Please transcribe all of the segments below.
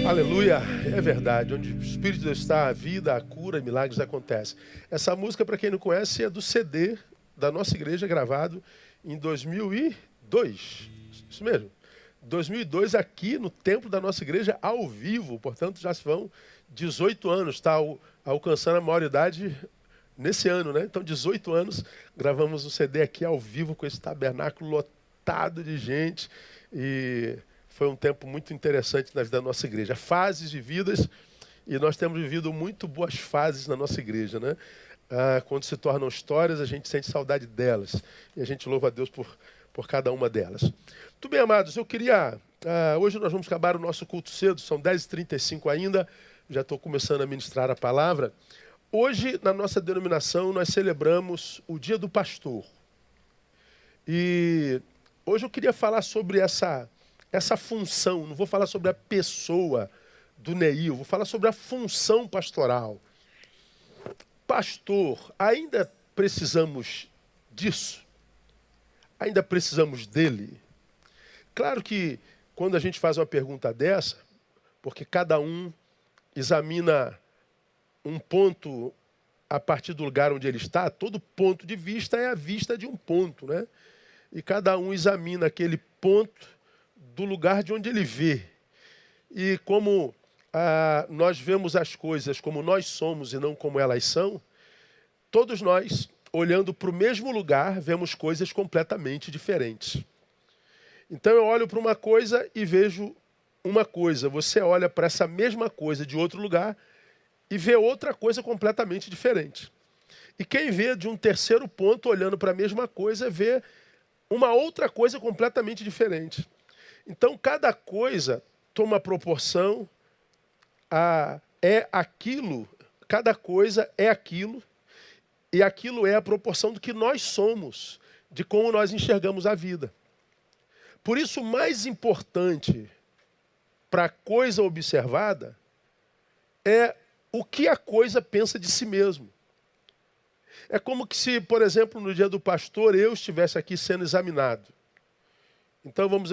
Aleluia, é verdade. Onde o Espírito de Deus está, a vida, a cura e milagres acontecem. Essa música, para quem não conhece, é do CD da nossa igreja, gravado em 2002. Isso mesmo. 2002, aqui no templo da nossa igreja, ao vivo. Portanto, já se vão 18 anos. Está alcançando a maioridade nesse ano, né? Então, 18 anos, gravamos o CD aqui ao vivo com esse tabernáculo lotado de gente. E foi um tempo muito interessante na vida da nossa igreja. Fases de vidas, e nós temos vivido muito boas fases na nossa igreja, né? Quando se tornam histórias, a gente sente saudade delas. E a gente louva a Deus por cada uma delas. Muito bem, amados, eu queria... hoje nós vamos acabar o nosso culto cedo, são 10h35 ainda. Já estou começando a ministrar a palavra. Hoje, na nossa denominação, nós celebramos o Dia do Pastor. E hoje eu queria falar sobre essa função, não vou falar sobre a pessoa do Neil, vou falar sobre a função pastoral. Pastor, ainda precisamos disso? Ainda precisamos dele? Claro que quando a gente faz uma pergunta dessa, porque cada um examina um ponto a partir do lugar onde ele está, todo ponto de vista é a vista de um ponto, né? E cada um examina aquele ponto do lugar de onde ele vê. E como nós vemos as coisas como nós somos e não como elas são, todos nós, olhando para o mesmo lugar, vemos coisas completamente diferentes. Então eu olho para uma coisa e vejo uma coisa. Você olha para essa mesma coisa de outro lugar e vê outra coisa completamente diferente. E quem vê de um terceiro ponto, olhando para a mesma coisa, vê uma outra coisa completamente diferente. Então, cada coisa toma proporção, é aquilo, cada coisa é aquilo, e aquilo é a proporção do que nós somos, de como nós enxergamos a vida. Por isso, o mais importante para a coisa observada é o que a coisa pensa de si mesmo. É como que se, por exemplo, no dia do pastor, eu estivesse aqui sendo examinado. Então vamos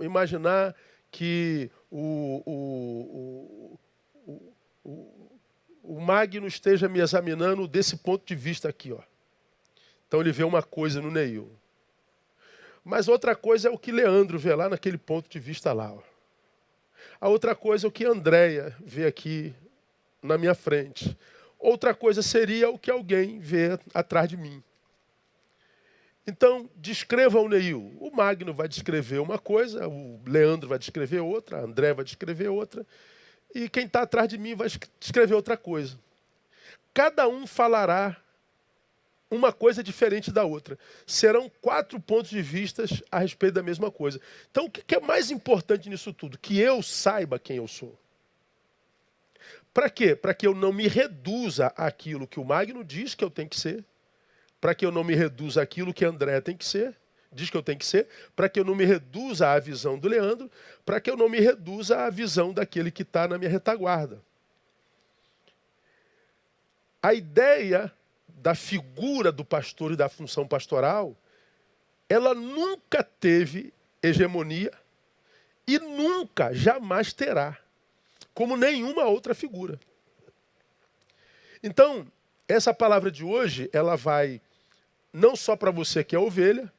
imaginar que o Magno esteja me examinando desse ponto de vista aqui, ó. Então ele vê uma coisa no Neil. Mas outra coisa é o que Leandro vê lá naquele ponto de vista lá, ó. A outra coisa é o que Andréia vê aqui na minha frente. Outra coisa seria o que alguém vê atrás de mim. Então, descreva o Neil. O Magno vai descrever uma coisa, o Leandro vai descrever outra, a André vai descrever outra, e quem está atrás de mim vai descrever outra coisa. Cada um falará uma coisa diferente da outra. Serão 4 pontos de vista a respeito da mesma coisa. Então, o que é mais importante nisso tudo? Que eu saiba quem eu sou. Para quê? Para que eu não me reduza àquilo que o Magno diz que eu tenho que ser, para que eu não me reduza àquilo que André tem que ser, diz que eu tenho que ser, para que eu não me reduza à visão do Leandro, para que eu não me reduza à visão daquele que está na minha retaguarda. A ideia da figura do pastor e da função pastoral, ela nunca teve hegemonia e nunca, jamais terá, como nenhuma outra figura. Então, essa palavra de hoje, ela vai não só para você que é ovelha,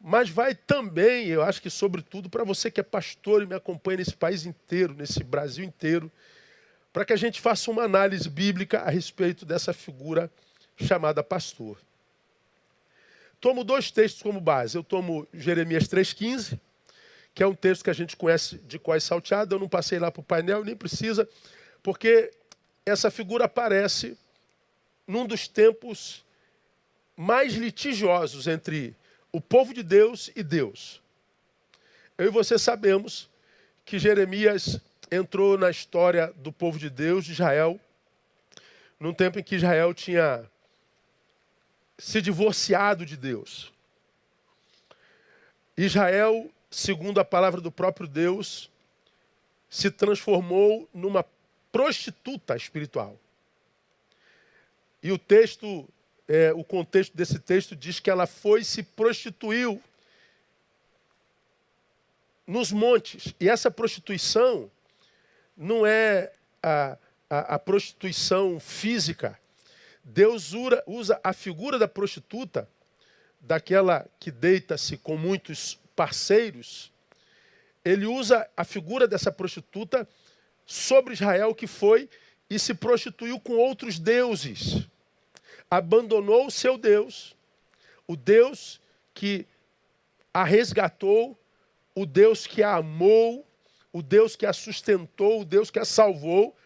mas vai também, eu acho que sobretudo, para você que é pastor e me acompanha nesse país inteiro, nesse Brasil inteiro, para que a gente faça uma análise bíblica a respeito dessa figura chamada pastor. Tomo 2 textos como base. Eu tomo Jeremias 3,15, que é um texto que a gente conhece de cor salteado. Eu não passei lá para o painel, nem precisa, porque essa figura aparece num dos tempos mais litigiosos entre o povo de Deus e Deus. Eu e você sabemos que Jeremias entrou na história do povo de Deus, de Israel, num tempo em que Israel tinha se divorciado de Deus. Israel, segundo a palavra do próprio Deus, se transformou numa prostituta espiritual. E o contexto desse texto diz que ela foi e se prostituiu nos montes. E essa prostituição não é a prostituição física. Deus usa a figura da prostituta, daquela que deita-se com muitos parceiros. Ele usa a figura dessa prostituta sobre Israel, que foi e se prostituiu com outros deuses. Abandonou o seu Deus, o Deus que a resgatou, o Deus que a amou, o Deus que a sustentou, o Deus que a salvou.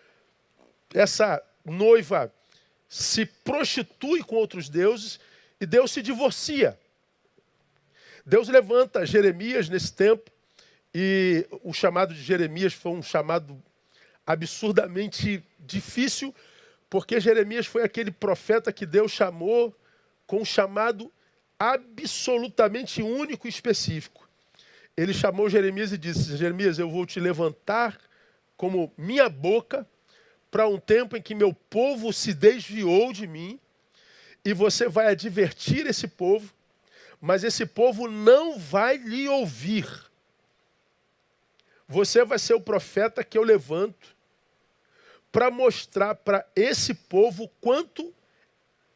Essa noiva se prostitui com outros deuses e Deus se divorcia. Deus levanta Jeremias nesse tempo, e o chamado de Jeremias foi um chamado absurdamente difícil, porque Jeremias foi aquele profeta que Deus chamou com um chamado absolutamente único e específico. Ele chamou Jeremias e disse: Jeremias, eu vou te levantar como minha boca para um tempo em que meu povo se desviou de mim, e você vai advertir esse povo, mas esse povo não vai lhe ouvir. Você vai ser o profeta que eu levanto para mostrar para esse povo quanto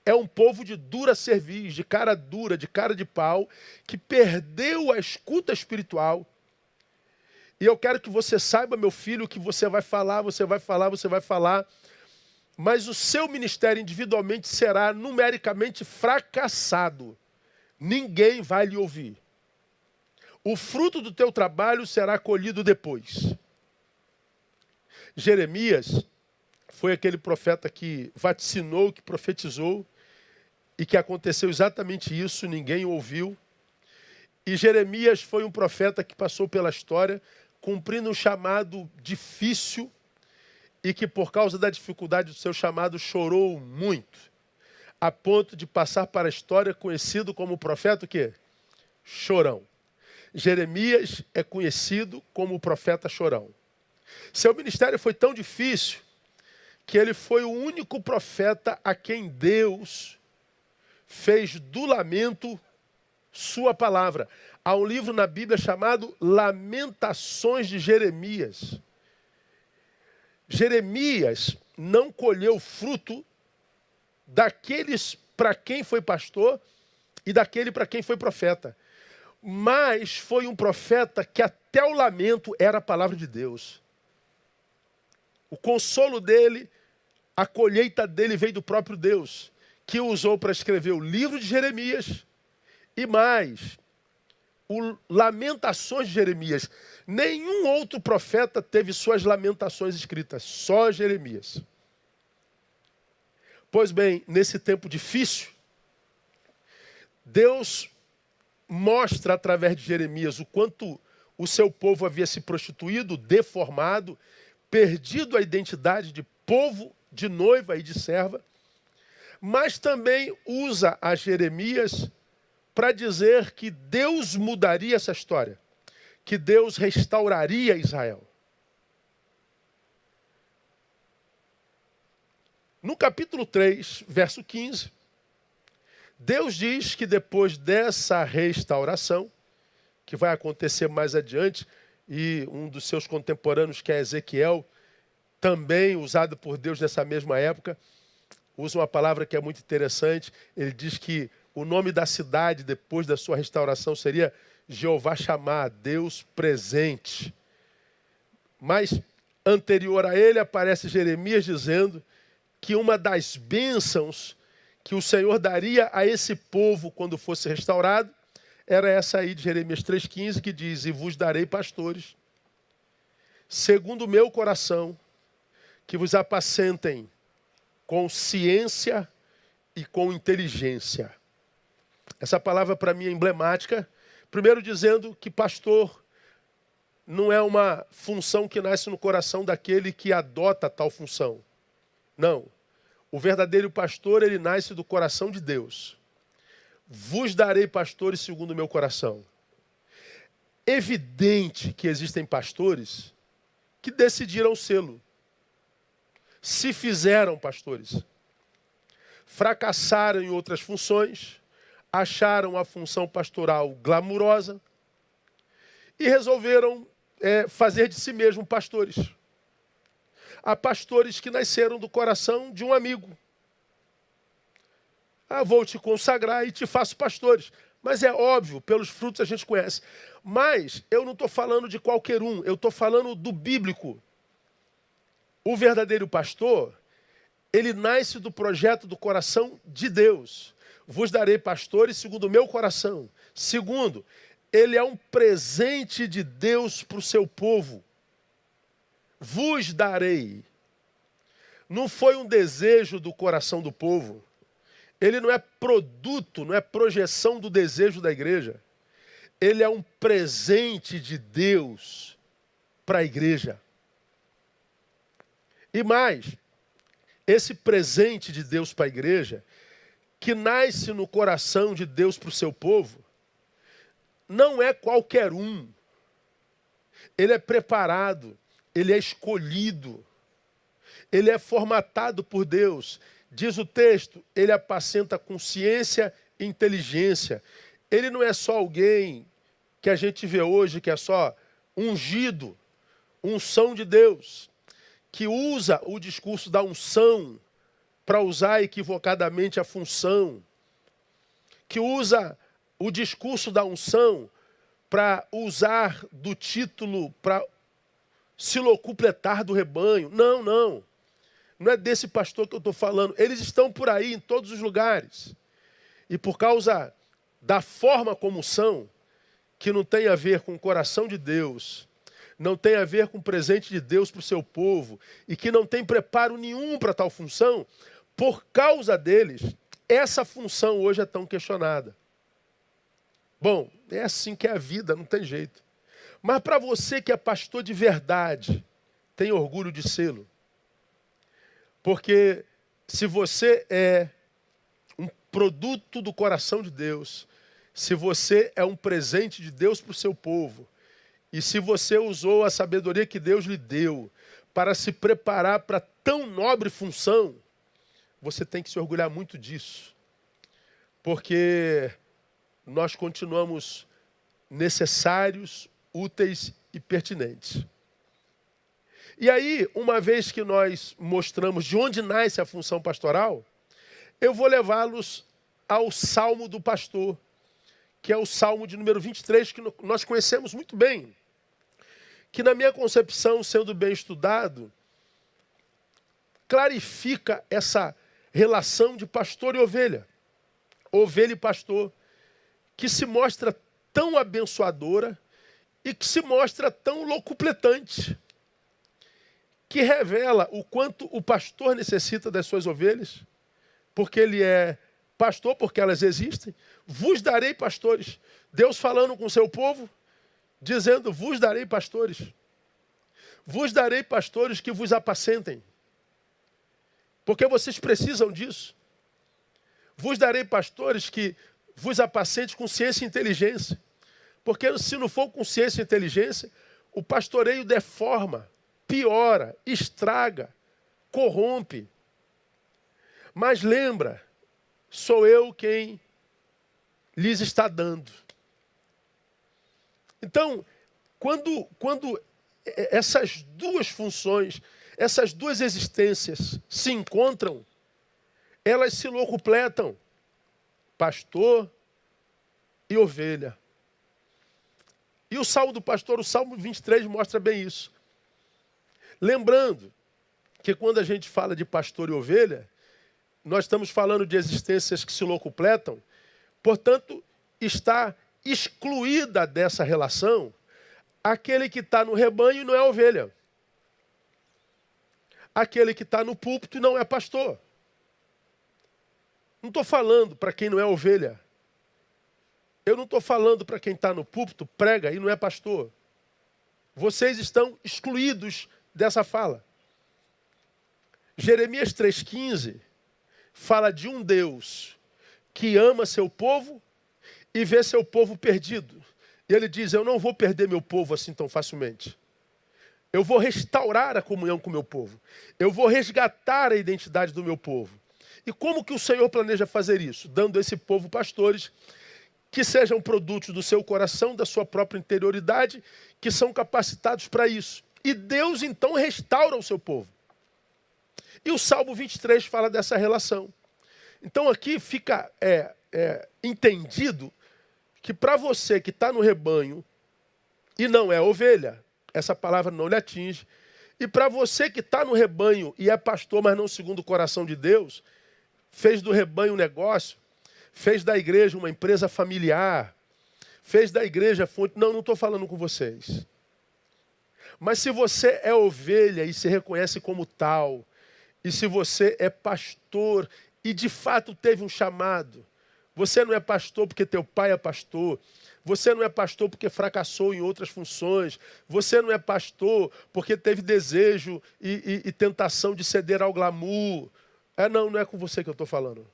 é um povo de dura cerviz, de cara dura, de cara de pau, que perdeu a escuta espiritual. E eu quero que você saiba, meu filho, que você vai falar, mas o seu ministério individualmente será numericamente fracassado. Ninguém vai lhe ouvir. O fruto do teu trabalho será colhido depois. Jeremias foi aquele profeta que vaticinou, que profetizou, e que aconteceu exatamente isso, ninguém o ouviu. E Jeremias foi um profeta que passou pela história, cumprindo um chamado difícil, e que por causa da dificuldade do seu chamado chorou muito, a ponto de passar para a história conhecido como o profeta o quê? Chorão. Jeremias é conhecido como o profeta chorão. Seu ministério foi tão difícil que ele foi o único profeta a quem Deus fez do lamento sua palavra. Há um livro na Bíblia chamado Lamentações de Jeremias. Jeremias não colheu fruto daqueles para quem foi pastor e daquele para quem foi profeta. Mas foi um profeta que até o lamento era a palavra de Deus. O consolo dele, a colheita dele veio do próprio Deus, que o usou para escrever o livro de Jeremias e mais, o Lamentações de Jeremias. Nenhum outro profeta teve suas lamentações escritas, só Jeremias. Pois bem, nesse tempo difícil, Deus mostra através de Jeremias o quanto o seu povo havia se prostituído, deformado, perdido a identidade de povo, de noiva e de serva, mas também usa a Jeremias para dizer que Deus mudaria essa história, que Deus restauraria Israel. No capítulo 3, verso 15, Deus diz que depois dessa restauração, que vai acontecer mais adiante, e um dos seus contemporâneos, que é Ezequiel, também usado por Deus nessa mesma época, usa uma palavra que é muito interessante. Ele diz que o nome da cidade, depois da sua restauração, seria Jeová Shammah, Deus presente. Mas, anterior a ele, aparece Jeremias dizendo que uma das bênçãos que o Senhor daria a esse povo quando fosse restaurado era essa aí de Jeremias 3,15, que diz: e vos darei pastores, segundo o meu coração, que vos apacentem com ciência e com inteligência. Essa palavra para mim é emblemática, primeiro dizendo que pastor não é uma função que nasce no coração daquele que adota tal função. Não. O verdadeiro pastor, ele nasce do coração de Deus. Vos darei pastores segundo o meu coração. Evidente que existem pastores que decidiram sê-lo. Se fizeram pastores. Fracassaram em outras funções, acharam a função pastoral glamurosa e resolveram fazer de si mesmos pastores. Há pastores que nasceram do coração de um amigo. Vou te consagrar e te faço pastores. Mas é óbvio, pelos frutos a gente conhece. Mas eu não estou falando de qualquer um, eu estou falando do bíblico. O verdadeiro pastor, ele nasce do projeto do coração de Deus. Vos darei pastores segundo o meu coração. Segundo, ele é um presente de Deus para o seu povo. Vos darei. Não foi um desejo do coração do povo. Ele não é produto, não é projeção do desejo da igreja. Ele é um presente de Deus para a igreja. E mais, esse presente de Deus para a igreja, que nasce no coração de Deus para o seu povo, não é qualquer um. Ele é preparado, ele é escolhido, ele é formatado por Deus. Diz o texto, ele apacenta com ciência e inteligência. Ele não é só alguém que a gente vê hoje, que é só ungido, unção de Deus, que usa o discurso da unção para usar equivocadamente a função, que usa o discurso da unção para usar do título para se locupletar do rebanho. Não, não. Não é desse pastor que eu estou falando. Eles estão por aí, em todos os lugares. E por causa da forma como são, que não tem a ver com o coração de Deus, não tem a ver com o presente de Deus para o seu povo, e que não tem preparo nenhum para tal função, por causa deles, essa função hoje é tão questionada. Bom, é assim que é a vida, não tem jeito. Mas para você que é pastor de verdade, tem orgulho de sê-lo. Porque se você é um produto do coração de Deus, se você é um presente de Deus para o seu povo, e se você usou a sabedoria que Deus lhe deu para se preparar para tão nobre função, você tem que se orgulhar muito disso. Porque nós continuamos necessários, úteis e pertinentes. E aí, uma vez que nós mostramos de onde nasce a função pastoral, eu vou levá-los ao Salmo do Pastor, que é o Salmo de número 23, que nós conhecemos muito bem. Que na minha concepção, sendo bem estudado, clarifica essa relação de pastor e ovelha. Ovelha e pastor, que se mostra tão abençoadora e que se mostra tão locupletante, que revela o quanto o pastor necessita das suas ovelhas, porque ele é pastor, porque elas existem. Vos darei pastores. Deus falando com o seu povo, dizendo, vos darei pastores. Vos darei pastores que vos apacentem, porque vocês precisam disso. Vos darei pastores que vos apacentem com ciência e inteligência, porque se não for com ciência e inteligência, o pastoreio deforma, piora, estraga, corrompe. Mas lembra, sou eu quem lhes está dando. Então, quando essas duas funções, essas duas existências se encontram, elas se locupletam. Pastor e ovelha. E o Salmo do Pastor, o Salmo 23, mostra bem isso. Lembrando que quando a gente fala de pastor e ovelha, nós estamos falando de existências que se locupletam, portanto, está excluída dessa relação aquele que está no rebanho e não é ovelha. Aquele que está no púlpito e não é pastor. Não estou falando para quem não é ovelha. Eu não estou falando para quem está no púlpito, prega e não é pastor. Vocês estão excluídos dessa fala. Jeremias 3,15 fala de um Deus que ama seu povo e vê seu povo perdido. E ele diz, eu não vou perder meu povo assim tão facilmente. Eu vou restaurar a comunhão com o meu povo. Eu vou resgatar a identidade do meu povo. E como que o Senhor planeja fazer isso? Dando a esse povo pastores que sejam produtos do seu coração, da sua própria interioridade, que são capacitados para isso. E Deus então restaura o seu povo. E o Salmo 23 fala dessa relação. Então aqui fica entendido que para você que está no rebanho e não é ovelha, essa palavra não lhe atinge. E para você que está no rebanho e é pastor, mas não segundo o coração de Deus, fez do rebanho um negócio, fez da igreja uma empresa familiar, fez da igreja fonte... Não estou falando com vocês. Mas se você é ovelha e se reconhece como tal, e se você é pastor e de fato teve um chamado, você não é pastor porque teu pai é pastor, você não é pastor porque fracassou em outras funções, você não é pastor porque teve desejo e tentação de ceder ao glamour. Não é com você que eu estou falando.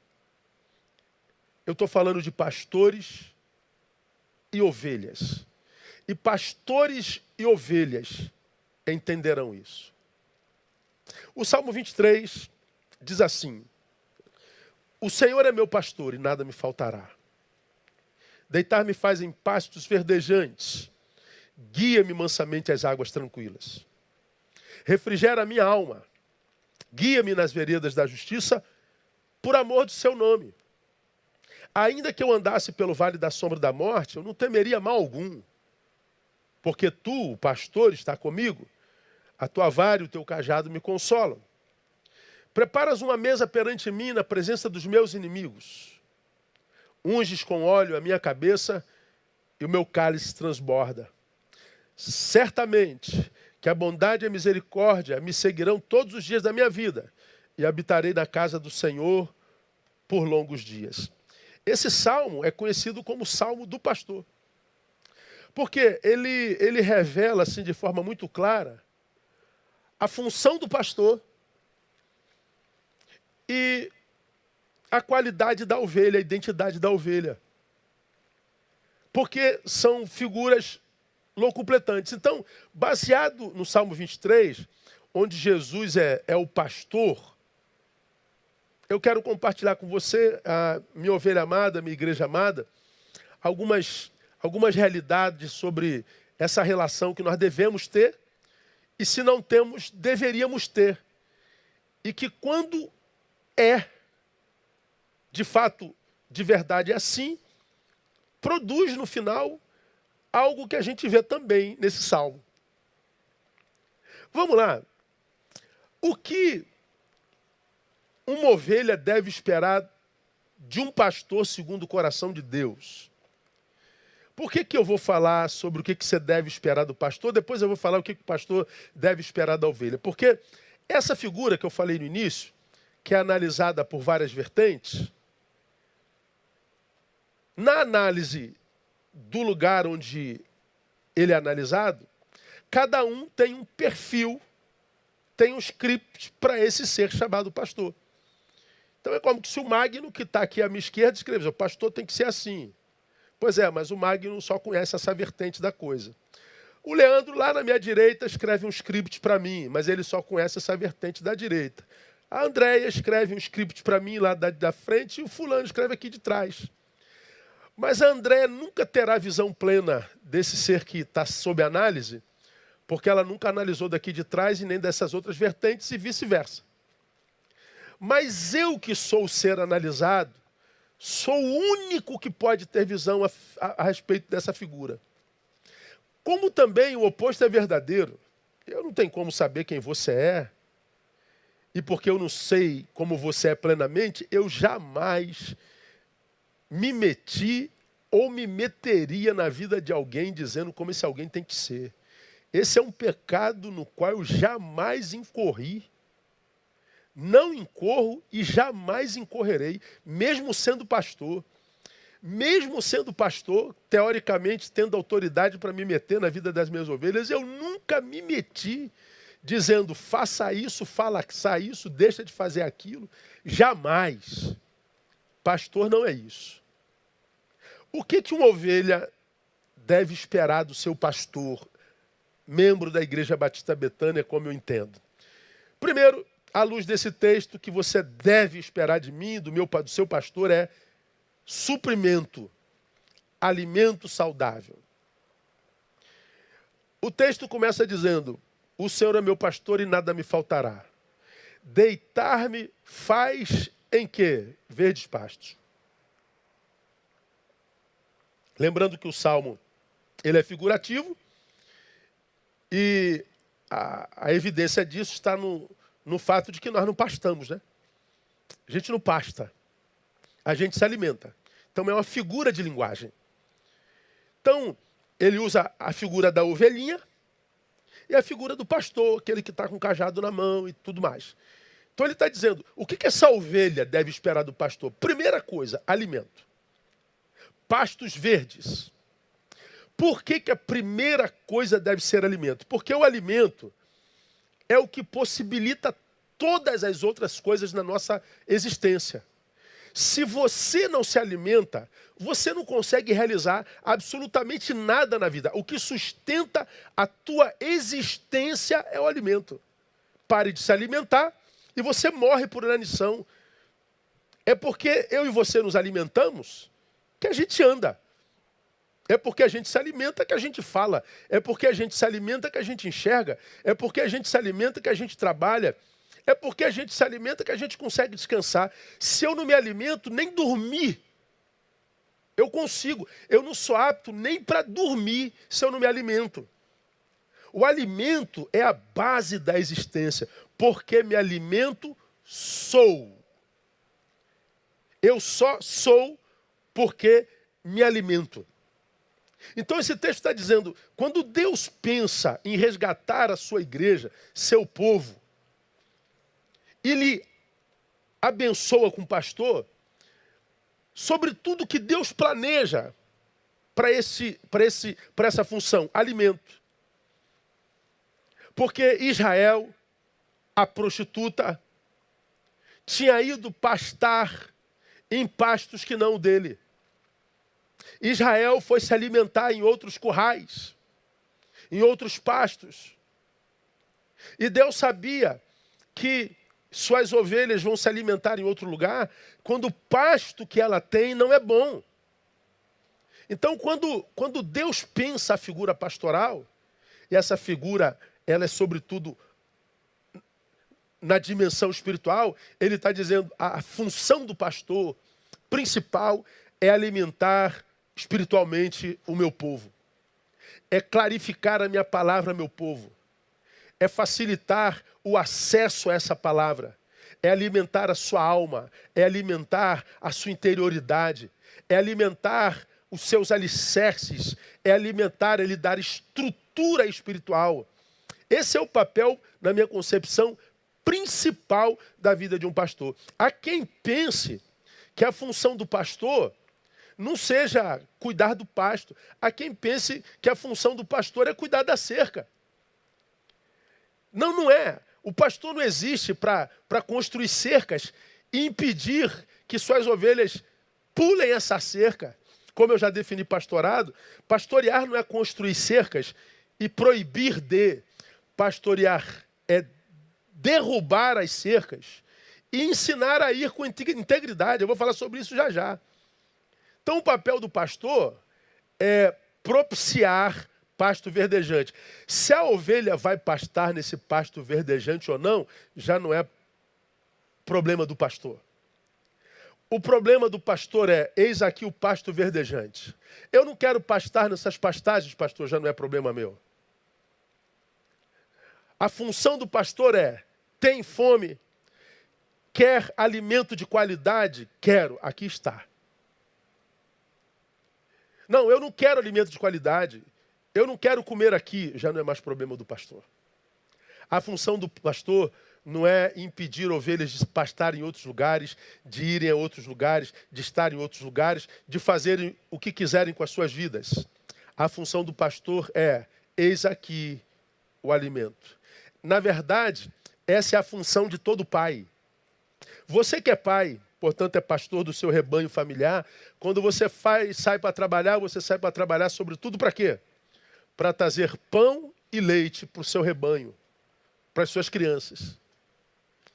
Eu estou falando de pastores e ovelhas. E pastores e ovelhas entenderão isso. O Salmo 23 diz assim: o Senhor é meu pastor e nada me faltará. Deitar-me faz em pastos verdejantes. Guia-me mansamente às águas tranquilas. Refrigera a minha alma. Guia-me nas veredas da justiça, por amor do seu nome. Ainda que eu andasse pelo vale da sombra da morte, eu não temeria mal algum. Porque tu, o pastor, está comigo. A tua vara e o teu cajado me consolam. Preparas uma mesa perante mim na presença dos meus inimigos. Unges com óleo a minha cabeça e o meu cálice transborda. Certamente que a bondade e a misericórdia me seguirão todos os dias da minha vida e habitarei na casa do Senhor por longos dias. Esse salmo é conhecido como o Salmo do Pastor. Porque ele revela assim, de forma muito clara a função do pastor e a qualidade da ovelha, a identidade da ovelha. Porque são figuras locupletantes. Então, baseado no Salmo 23, onde Jesus é o pastor, eu quero compartilhar com você, a minha ovelha amada, a minha igreja amada, algumas realidades sobre essa relação que nós devemos ter e, se não temos, deveríamos ter. E que quando de fato, de verdade assim, produz no final algo que a gente vê também nesse salmo. Vamos lá. O que uma ovelha deve esperar de um pastor segundo o coração de Deus? Por que eu vou falar sobre o que você deve esperar do pastor? Depois eu vou falar o que o pastor deve esperar da ovelha. Porque essa figura que eu falei no início, que é analisada por várias vertentes, na análise do lugar onde ele é analisado, cada um tem um perfil, tem um script para esse ser chamado pastor. Então é como se o Magno, que está aqui à minha esquerda, escrevesse: o pastor tem que ser assim. Pois é, mas o Magno só conhece essa vertente da coisa. O Leandro, lá na minha direita, escreve um script para mim, mas ele só conhece essa vertente da direita. A Andréia escreve um script para mim lá da frente e o fulano escreve aqui de trás. Mas a Andréia nunca terá visão plena desse ser que está sob análise, porque ela nunca analisou daqui de trás e nem dessas outras vertentes e vice-versa. Mas eu, que sou o ser analisado, sou o único que pode ter visão a respeito dessa figura. Como também o oposto é verdadeiro, eu não tenho como saber quem você é, e porque eu não sei como você é plenamente, eu jamais me meti ou me meteria na vida de alguém dizendo como esse alguém tem que ser. Esse é um pecado no qual eu jamais incorri. Não incorro e jamais incorrerei, mesmo sendo pastor. Mesmo sendo pastor, teoricamente, tendo autoridade para me meter na vida das minhas ovelhas, eu nunca me meti dizendo: faça isso, faça isso, deixa de fazer aquilo. Jamais. Pastor não é isso. O que uma ovelha deve esperar do seu pastor, membro da Igreja Batista Betânia, como eu entendo? Primeiro, à luz desse texto, que você deve esperar de mim, do seu pastor, é suprimento, alimento saudável. O texto começa dizendo: o Senhor é meu pastor e nada me faltará. Deitar-me faz em quê? Verdes pastos. Lembrando que o Salmo, ele é figurativo, e a evidência disso está no fato de que nós não pastamos, né? A gente não pasta, a gente se alimenta. Então é uma figura de linguagem. Então, ele usa a figura da ovelhinha e a figura do pastor, aquele que está com o cajado na mão e tudo mais. Então ele está dizendo, o que essa ovelha deve esperar do pastor? Primeira coisa, alimento. Pastos verdes. Por que a primeira coisa deve ser alimento? Porque o alimento é o que possibilita todas as outras coisas na nossa existência. Se você não se alimenta, você não consegue realizar absolutamente nada na vida. O que sustenta a tua existência é o alimento. Pare de se alimentar e você morre por inanição. É porque eu e você nos alimentamos que a gente anda. É porque a gente se alimenta que a gente fala. É porque a gente se alimenta que a gente enxerga. É porque a gente se alimenta que a gente trabalha. É porque a gente se alimenta que a gente consegue descansar. Se eu não me alimento, nem dormir eu consigo. Eu não sou apto nem para dormir se eu não me alimento. O alimento é a base da existência. Porque me alimento, sou. Eu só sou porque me alimento. Então esse texto está dizendo, quando Deus pensa em resgatar a sua igreja, seu povo, ele abençoa com o pastor, sobre tudo que Deus planeja para essa função, alimento. Porque Israel, a prostituta, tinha ido pastar em pastos que não o dele. Israel foi se alimentar em outros currais, em outros pastos. E Deus sabia que suas ovelhas vão se alimentar em outro lugar quando o pasto que ela tem não é bom. Então, quando Deus pensa a figura pastoral, e essa figura ela é sobretudo na dimensão espiritual, ele está dizendo a função do pastor principal é alimentar espiritualmente o meu povo. É clarificar a minha palavra, meu povo. É facilitar o acesso a essa palavra. É alimentar a sua alma. É alimentar a sua interioridade. É alimentar os seus alicerces. É alimentar, é lhe dar estrutura espiritual. Esse é o papel, na minha concepção, principal da vida de um pastor. Há quem pense que a função do pastor não seja cuidar do pasto. Há quem pense que a função do pastor é cuidar da cerca. Não, não é. O pastor não existe para construir cercas e impedir que suas ovelhas pulem essa cerca. Como eu já defini pastorado, pastorear não é construir cercas e proibir de. Pastorear é derrubar as cercas e ensinar a ir com integridade. Eu vou falar sobre isso já já. Então o papel do pastor é propiciar pasto verdejante. Se a ovelha vai pastar nesse pasto verdejante ou não, já não é problema do pastor. O problema do pastor é, eis aqui o pasto verdejante. Eu não quero pastar nessas pastagens, pastor, já não é problema meu. A função do pastor é, tem fome, quer alimento de qualidade? Quero, aqui está. Não, eu não quero alimento de qualidade. Eu não quero comer aqui. Já não é mais problema do pastor. A função do pastor não é impedir ovelhas de pastar em outros lugares, de irem a outros lugares, de estar em outros lugares, de fazerem o que quiserem com as suas vidas. A função do pastor é, eis aqui o alimento. Na verdade, essa é a função de todo pai. Você que é pai, portanto é pastor do seu rebanho familiar, quando você sai para trabalhar, você sai para trabalhar sobretudo para quê? Para trazer pão e leite para o seu rebanho, para as suas crianças.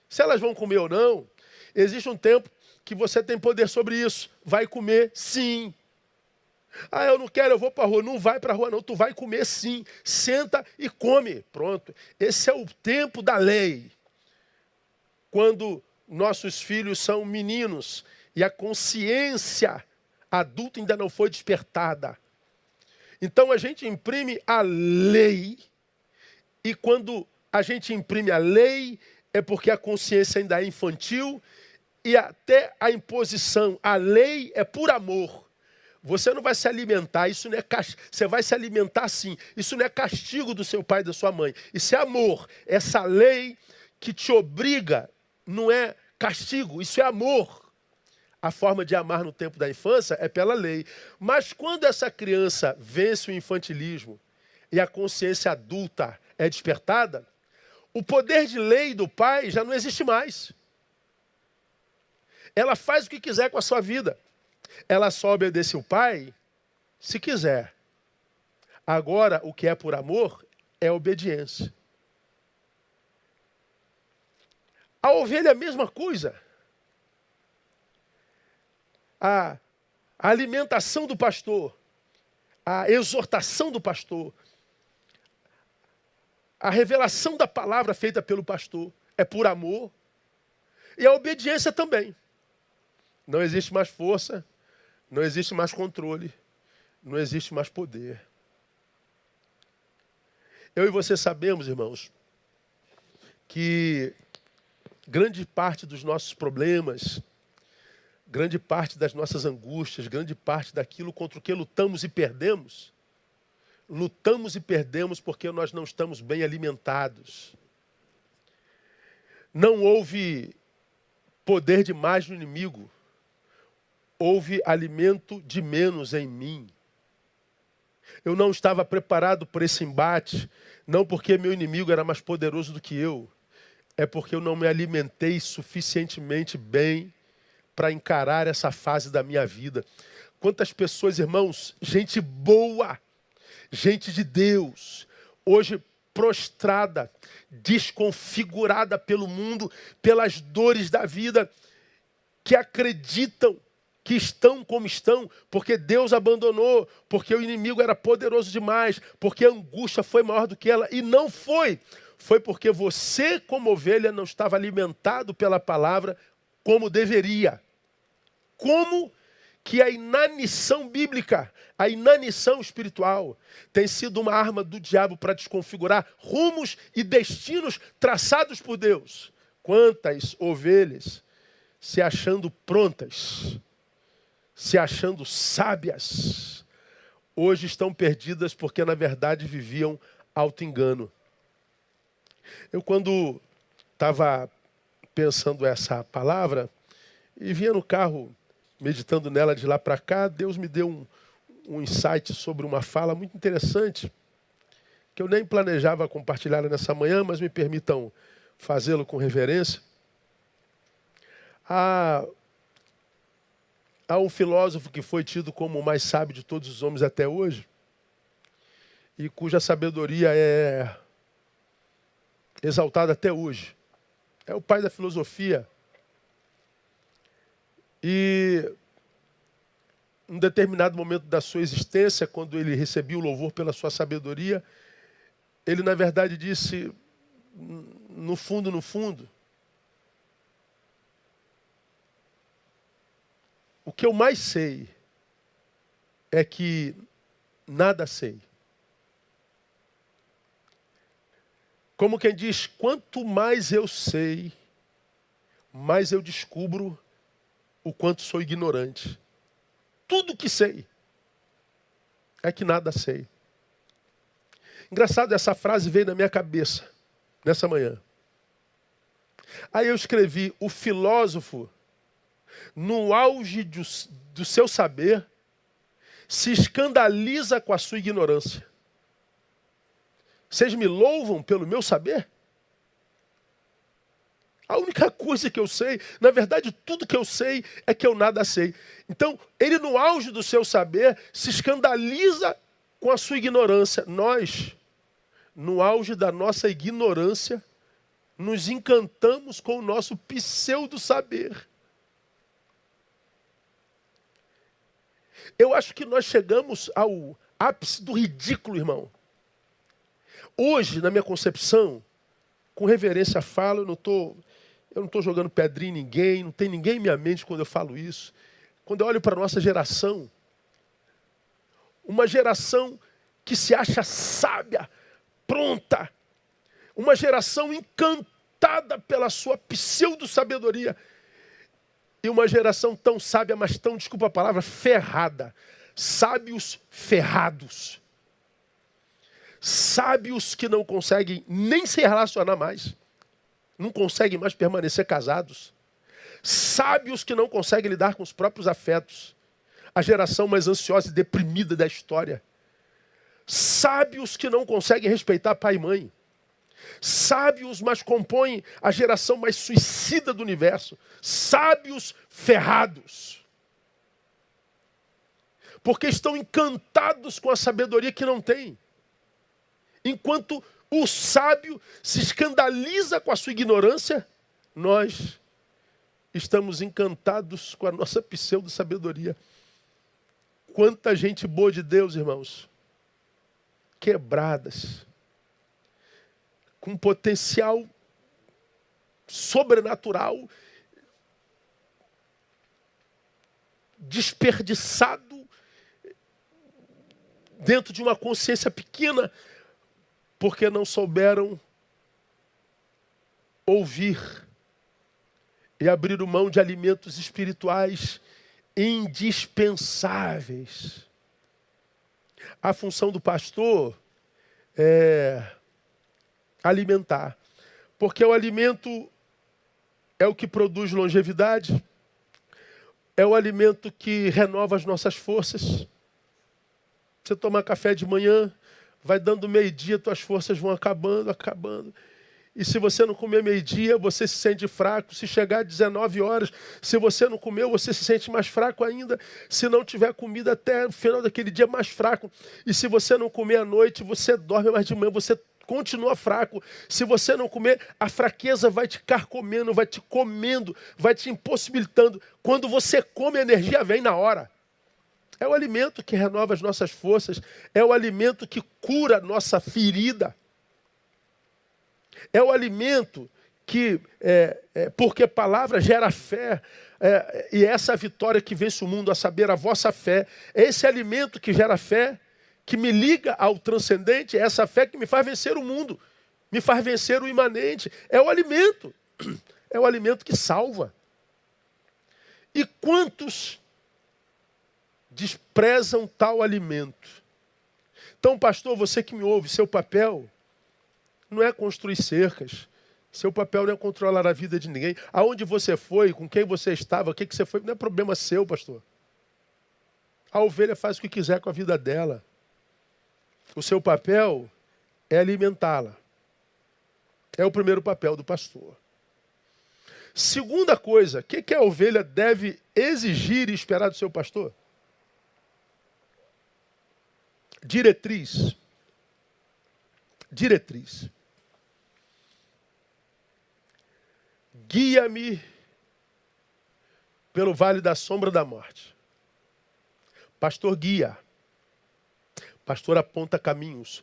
Se elas vão comer ou não, existe um tempo que você tem poder sobre isso. Vai comer, sim. Ah, eu não quero, eu vou para a rua. Não vai para a rua não, tu vai comer sim. Senta e come. Pronto. Esse é o tempo da lei. quando nossos filhos são meninos e a consciência adulta ainda não foi despertada. Então a gente imprime a lei, e quando a gente imprime a lei, é porque a consciência ainda é infantil, e até a imposição, a lei é por amor. Você não vai se alimentar, isso não é você vai se alimentar sim. Isso não é castigo do seu pai e da sua mãe. Isso é amor. Essa lei que te obriga não é castigo, isso é amor. A forma de amar no tempo da infância é pela lei. Mas quando essa criança vence o infantilismo e a consciência adulta é despertada, o poder de lei do pai já não existe mais. Ela faz o que quiser com a sua vida. Ela só obedece o pai se quiser. Agora, o que é por amor é obediência. A ovelha é a mesma coisa. A alimentação do pastor, a exortação do pastor, a revelação da palavra feita pelo pastor é por amor. E a obediência também. Não existe mais força, não existe mais controle, não existe mais poder. Eu e você sabemos, irmãos, que grande parte dos nossos problemas, grande parte das nossas angústias, grande parte daquilo contra o que lutamos e perdemos porque nós não estamos bem alimentados. Não houve poder demais no inimigo. Houve alimento de menos em mim. Eu não estava preparado para esse embate, não porque meu inimigo era mais poderoso do que eu, é porque eu não me alimentei suficientemente bem para encarar essa fase da minha vida. Quantas pessoas, irmãos, gente boa, gente de Deus, hoje prostrada, desconfigurada pelo mundo, pelas dores da vida, que acreditam que estão como estão, porque Deus abandonou, porque o inimigo era poderoso demais, porque a angústia foi maior do que ela, e não foi. Foi porque você, como ovelha, não estava alimentado pela palavra como deveria. Como que a inanição bíblica, a inanição espiritual, tem sido uma arma do diabo para desconfigurar rumos e destinos traçados por Deus. Quantas ovelhas se achando prontas, se achando sábias, hoje estão perdidas porque, na verdade, viviam auto-engano. Eu, quando estava pensando essa palavra, e vinha no carro, meditando nela de lá para cá, Deus me deu um insight sobre uma fala muito interessante, que eu nem planejava compartilhar nessa manhã, mas me permitam fazê-lo com reverência. Há um filósofo que foi tido como o mais sábio de todos os homens até hoje, e cuja sabedoria é exaltada até hoje. É o pai da filosofia. E em um determinado momento da sua existência, quando ele recebia o louvor pela sua sabedoria, ele, na verdade, disse, no fundo, o que eu mais sei é que nada sei. Como quem diz, quanto mais eu sei, mais eu descubro o quanto sou ignorante. Tudo que sei é que nada sei. Engraçado, essa frase veio na minha cabeça nessa manhã. Aí eu escrevi, o filósofo, no auge do seu saber, se escandaliza com a sua ignorância. Vocês me louvam pelo meu saber? A única coisa que eu sei, na verdade, tudo que eu sei é que eu nada sei. Então, ele no auge do seu saber se escandaliza com a sua ignorância. Nós, no auge da nossa ignorância, nos encantamos com o nosso pseudo-saber. Eu acho que nós chegamos ao ápice do ridículo, irmão. Hoje, na minha concepção, com reverência falo, eu não estou Eu não estou jogando pedrinha em ninguém, não tem ninguém em minha mente quando eu falo isso. Quando eu olho para a nossa geração, uma geração que se acha sábia, pronta, uma geração encantada pela sua pseudo-sabedoria, e uma geração tão sábia, mas tão, desculpa a palavra, ferrada. Sábios ferrados. Sábios que não conseguem nem se relacionar mais. Não conseguem mais permanecer casados. Sábios que não conseguem lidar com os próprios afetos. A geração mais ansiosa e deprimida da história. Sábios que não conseguem respeitar pai e mãe. Sábios, mas compõem a geração mais suicida do universo. Sábios ferrados. Porque estão encantados com a sabedoria que não têm. Enquanto o sábio se escandaliza com a sua ignorância, nós estamos encantados com a nossa pseudo-sabedoria. Quanta gente boa de Deus, irmãos, quebradas, com potencial sobrenatural, desperdiçado dentro de uma consciência pequena, porque não souberam ouvir e abrir mão de alimentos espirituais indispensáveis. A função do pastor é alimentar, porque o alimento é o que produz longevidade, é o alimento que renova as nossas forças. Você toma café de manhã, vai dando meio-dia, tuas forças vão acabando. E se você não comer meio-dia, você se sente fraco. Se chegar às 19 horas, se você não comeu, você se sente mais fraco ainda. Se não tiver comida até o final daquele dia, mais fraco. E se você não comer à noite, você dorme, mas de manhã você continua fraco. Se você não comer, a fraqueza vai te carcomendo, vai te comendo, vai te impossibilitando. Quando você come, a energia vem na hora. É o alimento que renova as nossas forças. É o alimento que cura a nossa ferida. É o alimento que, porque palavra gera fé. E essa vitória que vence o mundo, a saber, a vossa fé. É esse alimento que gera fé, que me liga ao transcendente. É essa fé que me faz vencer o mundo. Me faz vencer o imanente. É o alimento. É o alimento que salva. E quantos desprezam tal alimento? Então, pastor, você que me ouve, seu papel não é construir cercas. Seu papel não é controlar a vida de ninguém. Aonde você foi, com quem você estava, o que você foi, não é problema seu, pastor. A ovelha faz o que quiser com a vida dela. O seu papel é alimentá-la. É o primeiro papel do pastor. Segunda coisa, o que a ovelha deve exigir e esperar do seu pastor? Diretriz. Diretriz. Guia-me pelo vale da sombra da morte. Pastor guia. Pastor aponta caminhos.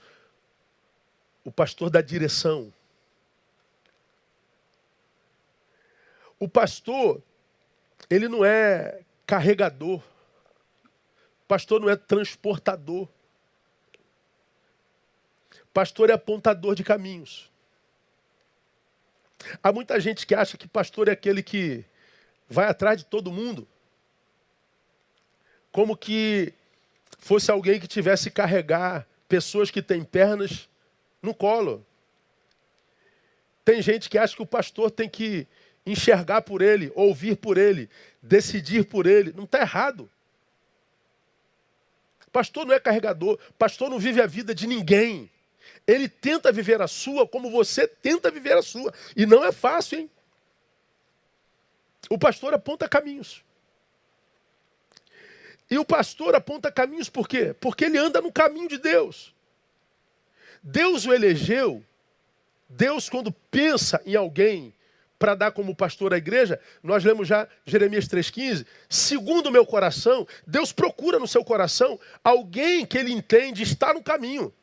O pastor dá direção. O pastor, ele não é carregador. O pastor não é transportador. O pastor é apontador de caminhos. Há muita gente que acha que pastor é aquele que vai atrás de todo mundo, como que fosse alguém que tivesse que carregar pessoas que têm pernas no colo. Tem gente que acha que o pastor tem que enxergar por ele, ouvir por ele, decidir por ele. Não está errado. Pastor não é carregador, pastor não vive a vida de ninguém. Ele tenta viver a sua como você tenta viver a sua. E não é fácil, hein? O pastor aponta caminhos. E o pastor aponta caminhos por quê? Porque ele anda no caminho de Deus. Deus o elegeu. Deus, quando pensa em alguém para dar como pastor à igreja, nós lemos já Jeremias 3,15, segundo o meu coração, Deus procura no seu coração alguém que ele entende está no caminho.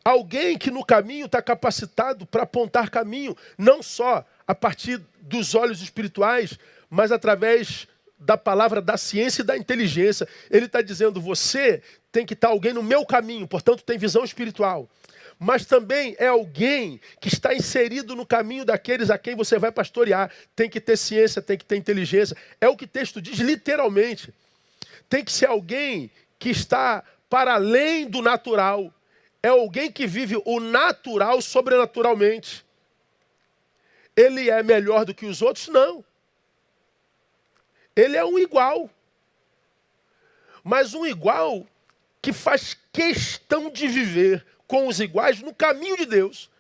Alguém que no caminho está capacitado para apontar caminho, não só a partir dos olhos espirituais, mas através da palavra da ciência e da inteligência. Ele está dizendo, você tem que estar alguém no meu caminho, portanto tem visão espiritual. Mas também é alguém que está inserido no caminho daqueles a quem você vai pastorear. Tem que ter ciência, tem que ter inteligência. É o que o texto diz literalmente. Tem que ser alguém que está para além do natural. É alguém que vive o natural sobrenaturalmente. Ele é melhor do que os outros? Não. Ele é um igual. Mas um igual que faz questão de viver com os iguais no caminho de Deus.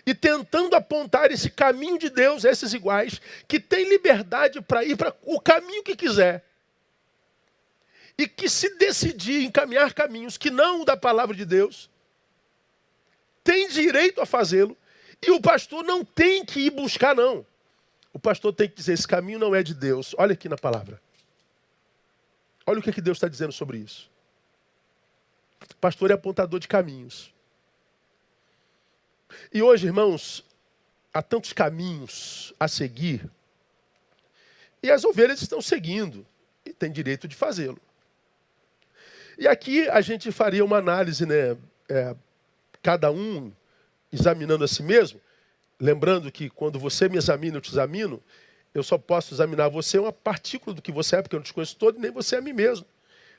E tentando apontar esse caminho de Deus a esses iguais, que tem liberdade para ir para o caminho que quiser. E que se decidir encaminhar caminhos que não da palavra de Deus, tem direito a fazê-lo. E o pastor não tem que ir buscar, não. O pastor tem que dizer, esse caminho não é de Deus. Olha aqui na palavra. Olha o que Deus está dizendo sobre isso. O pastor é apontador de caminhos. E hoje, irmãos, há tantos caminhos a seguir. E as ovelhas estão seguindo. E tem direito de fazê-lo. E aqui a gente faria uma análise, né? Cada um examinando a si mesmo. Lembrando que quando você me examina, eu te examino. Eu só posso examinar você uma partícula do que você é, porque eu não te conheço todo, nem você é a mim mesmo.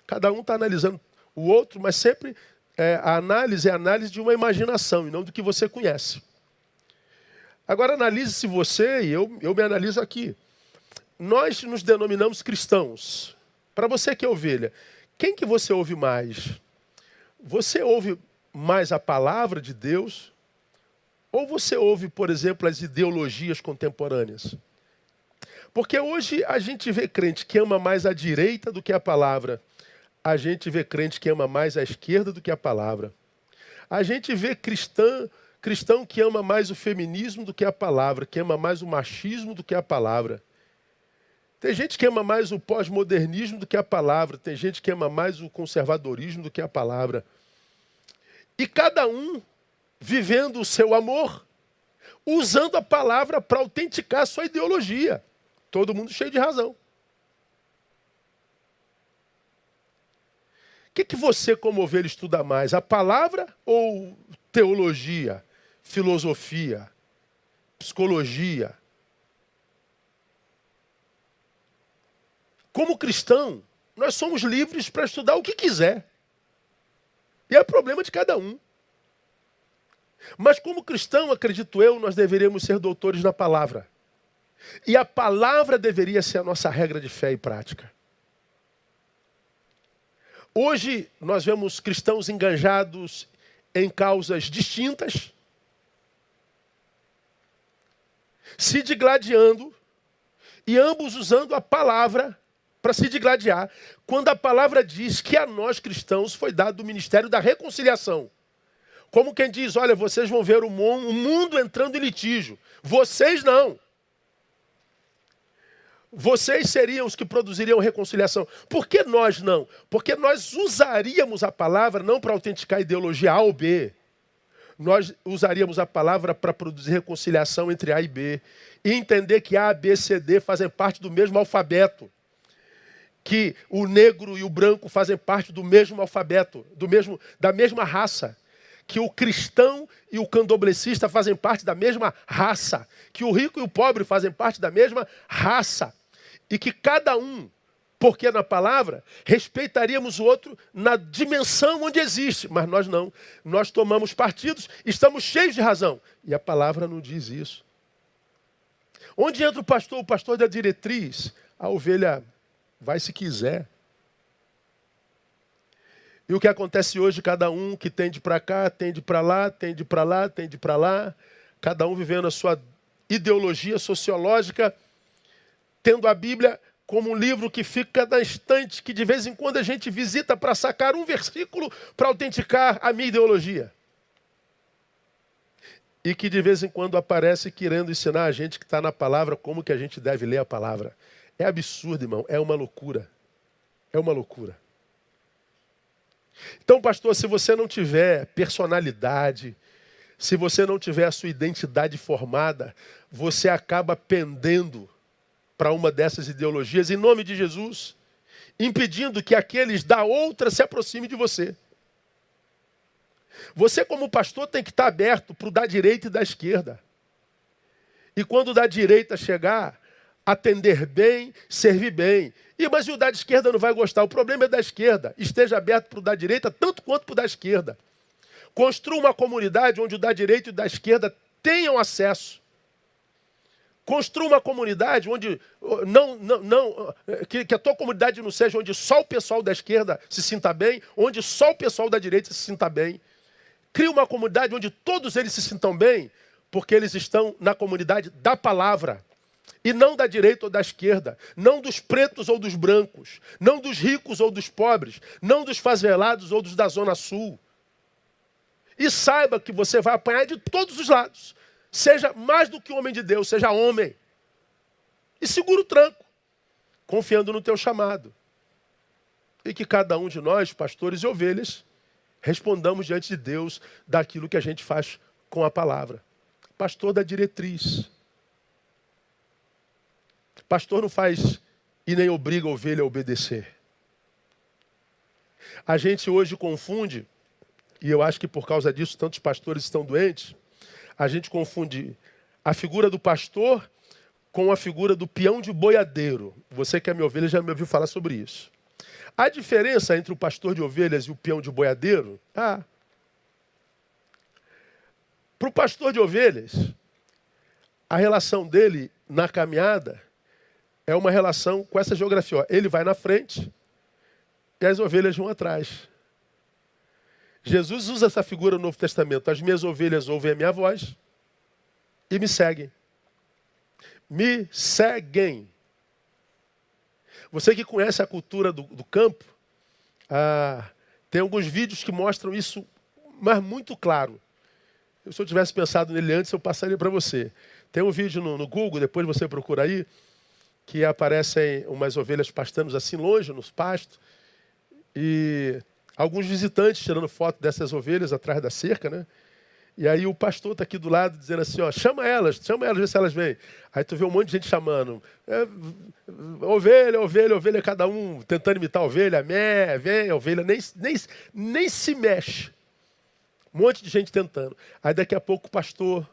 Cada um está analisando o outro, mas sempre a análise é a análise de uma imaginação e não do que você conhece. Agora analise-se você e eu me analiso aqui. Nós nos denominamos cristãos. Para você que é ovelha, quem que você ouve mais? Você ouve mais a palavra de Deus? Ou você ouve, por exemplo, as ideologias contemporâneas? Porque hoje a gente vê crente que ama mais a direita do que a palavra. A gente vê crente que ama mais a esquerda do que a palavra. A gente vê cristão que ama mais o feminismo do que a palavra, que ama mais o machismo do que a palavra. Tem gente que ama mais o pós-modernismo do que a palavra. Tem gente que ama mais o conservadorismo do que a palavra. E cada um vivendo o seu amor, usando a palavra para autenticar a sua ideologia. Todo mundo cheio de razão. O que você, como ovelha, estuda mais? A palavra ou teologia, filosofia, psicologia? Como cristão, nós somos livres para estudar o que quiser. E é problema de cada um. Mas como cristão, acredito eu, nós deveríamos ser doutores na palavra. E a palavra deveria ser a nossa regra de fé e prática. Hoje nós vemos cristãos engajados em causas distintas, se digladiando, e ambos usando a palavra para se digladiar, quando a palavra diz que a nós cristãos foi dado o ministério da reconciliação. Como quem diz, olha, vocês vão ver o mundo entrando em litígio. Vocês não. Vocês seriam os que produziriam reconciliação. Por que nós não? Porque nós usaríamos a palavra não para autenticar a ideologia A ou B. Nós usaríamos a palavra para produzir reconciliação entre A e B. E entender que A, B, C, D fazem parte do mesmo alfabeto. Que o negro e o branco fazem parte do mesmo alfabeto, da mesma raça. Que o cristão e o candomblessista fazem parte da mesma raça. Que o rico e o pobre fazem parte da mesma raça. E que cada um, porque na palavra, respeitaríamos o outro na dimensão onde existe. Mas nós não. Nós tomamos partidos, estamos cheios de razão. E a palavra não diz isso. Onde entra o pastor da diretriz? A ovelha vai se quiser. E o que acontece hoje, cada um que tende para cá, tende para lá, tende para lá, tende para lá, cada um vivendo a sua ideologia sociológica, tendo a Bíblia como um livro que fica na estante, que de vez em quando a gente visita para sacar um versículo para autenticar a minha ideologia. E que de vez em quando aparece querendo ensinar a gente que está na palavra como que a gente deve ler a palavra. É absurdo, irmão, é uma loucura. É uma loucura. Então, pastor, se você não tiver personalidade, se você não tiver a sua identidade formada, você acaba pendendo para uma dessas ideologias, em nome de Jesus, impedindo que aqueles da outra se aproximem de você. Você, como pastor, tem que estar aberto para o da direita e da esquerda. E quando o da direita chegar, atender bem, servir bem. Mas o da esquerda não vai gostar. O problema é da esquerda. Esteja aberto para o da direita, tanto quanto para o da esquerda. Construa uma comunidade onde o da direita e o da esquerda tenham acesso. Construa uma comunidade onde que a tua comunidade não seja onde só o pessoal da esquerda se sinta bem, onde só o pessoal da direita se sinta bem. Cria uma comunidade onde todos eles se sintam bem, porque eles estão na comunidade da palavra. E não da direita ou da esquerda, não dos pretos ou dos brancos, não dos ricos ou dos pobres, não dos favelados ou dos da Zona Sul. E saiba que você vai apanhar de todos os lados. Seja mais do que homem de Deus, seja homem. E segura o tranco, confiando no teu chamado. E que cada um de nós, pastores e ovelhas, respondamos diante de Deus daquilo que a gente faz com a palavra. Pastor da diretriz. Pastor não faz e nem obriga a ovelha a obedecer. A gente hoje confunde, e eu acho que por causa disso tantos pastores estão doentes, a gente confunde a figura do pastor com a figura do peão de boiadeiro. Você que é minha ovelha já me ouviu falar sobre isso. A diferença entre o pastor de ovelhas e o peão de boiadeiro, para o pastor de ovelhas, a relação dele na caminhada é uma relação com essa geografia. Ó, ele vai na frente e as ovelhas vão atrás. Jesus usa essa figura no Novo Testamento. As minhas ovelhas ouvem a minha voz e me seguem. Me seguem. Você que conhece a cultura do campo, tem alguns vídeos que mostram isso, mas muito claro. Se eu tivesse pensado nele antes, eu passaria para você. Tem um vídeo no Google, depois você procura aí, que aparecem umas ovelhas pastando assim longe, nos pastos, e alguns visitantes tirando foto dessas ovelhas atrás da cerca, né? E aí o pastor está aqui do lado dizendo assim, ó, chama elas, vê se elas vêm. Aí tu vê um monte de gente chamando. Ovelha, ovelha, ovelha, cada um tentando imitar a ovelha. Vem, a ovelha nem se mexe. Um monte de gente tentando. Aí daqui a pouco o pastor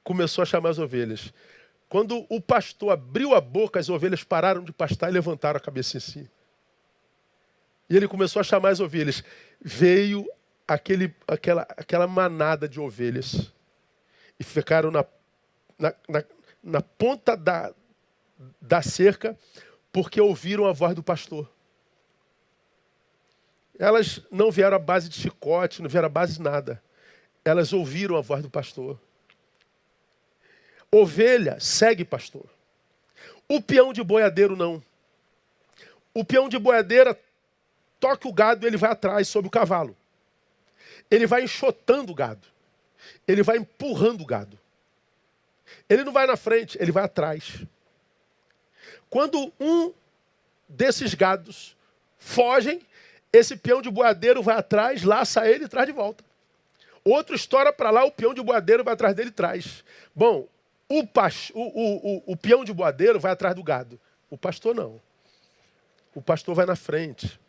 começou a chamar as ovelhas. Quando o pastor abriu a boca, as ovelhas pararam de pastar e levantaram a cabeça em si. E ele começou a chamar as ovelhas. Veio aquela manada de ovelhas e ficaram na ponta da cerca porque ouviram a voz do pastor. Elas não vieram à base de chicote, não vieram à base de nada. Elas ouviram a voz do pastor. Ovelha segue pastor. O peão de boiadeiro não. O peão de boiadeira toca o gado e ele vai atrás sobre o cavalo. Ele vai enxotando o gado. Ele vai empurrando o gado. Ele não vai na frente, ele vai atrás. Quando um desses gados fogem, esse peão de boiadeiro vai atrás, laça ele e traz de volta. Outro estoura para lá, o peão de boiadeiro vai atrás dele e traz. Bom, o peão de boiadeiro vai atrás do gado. O pastor não. O pastor vai na frente.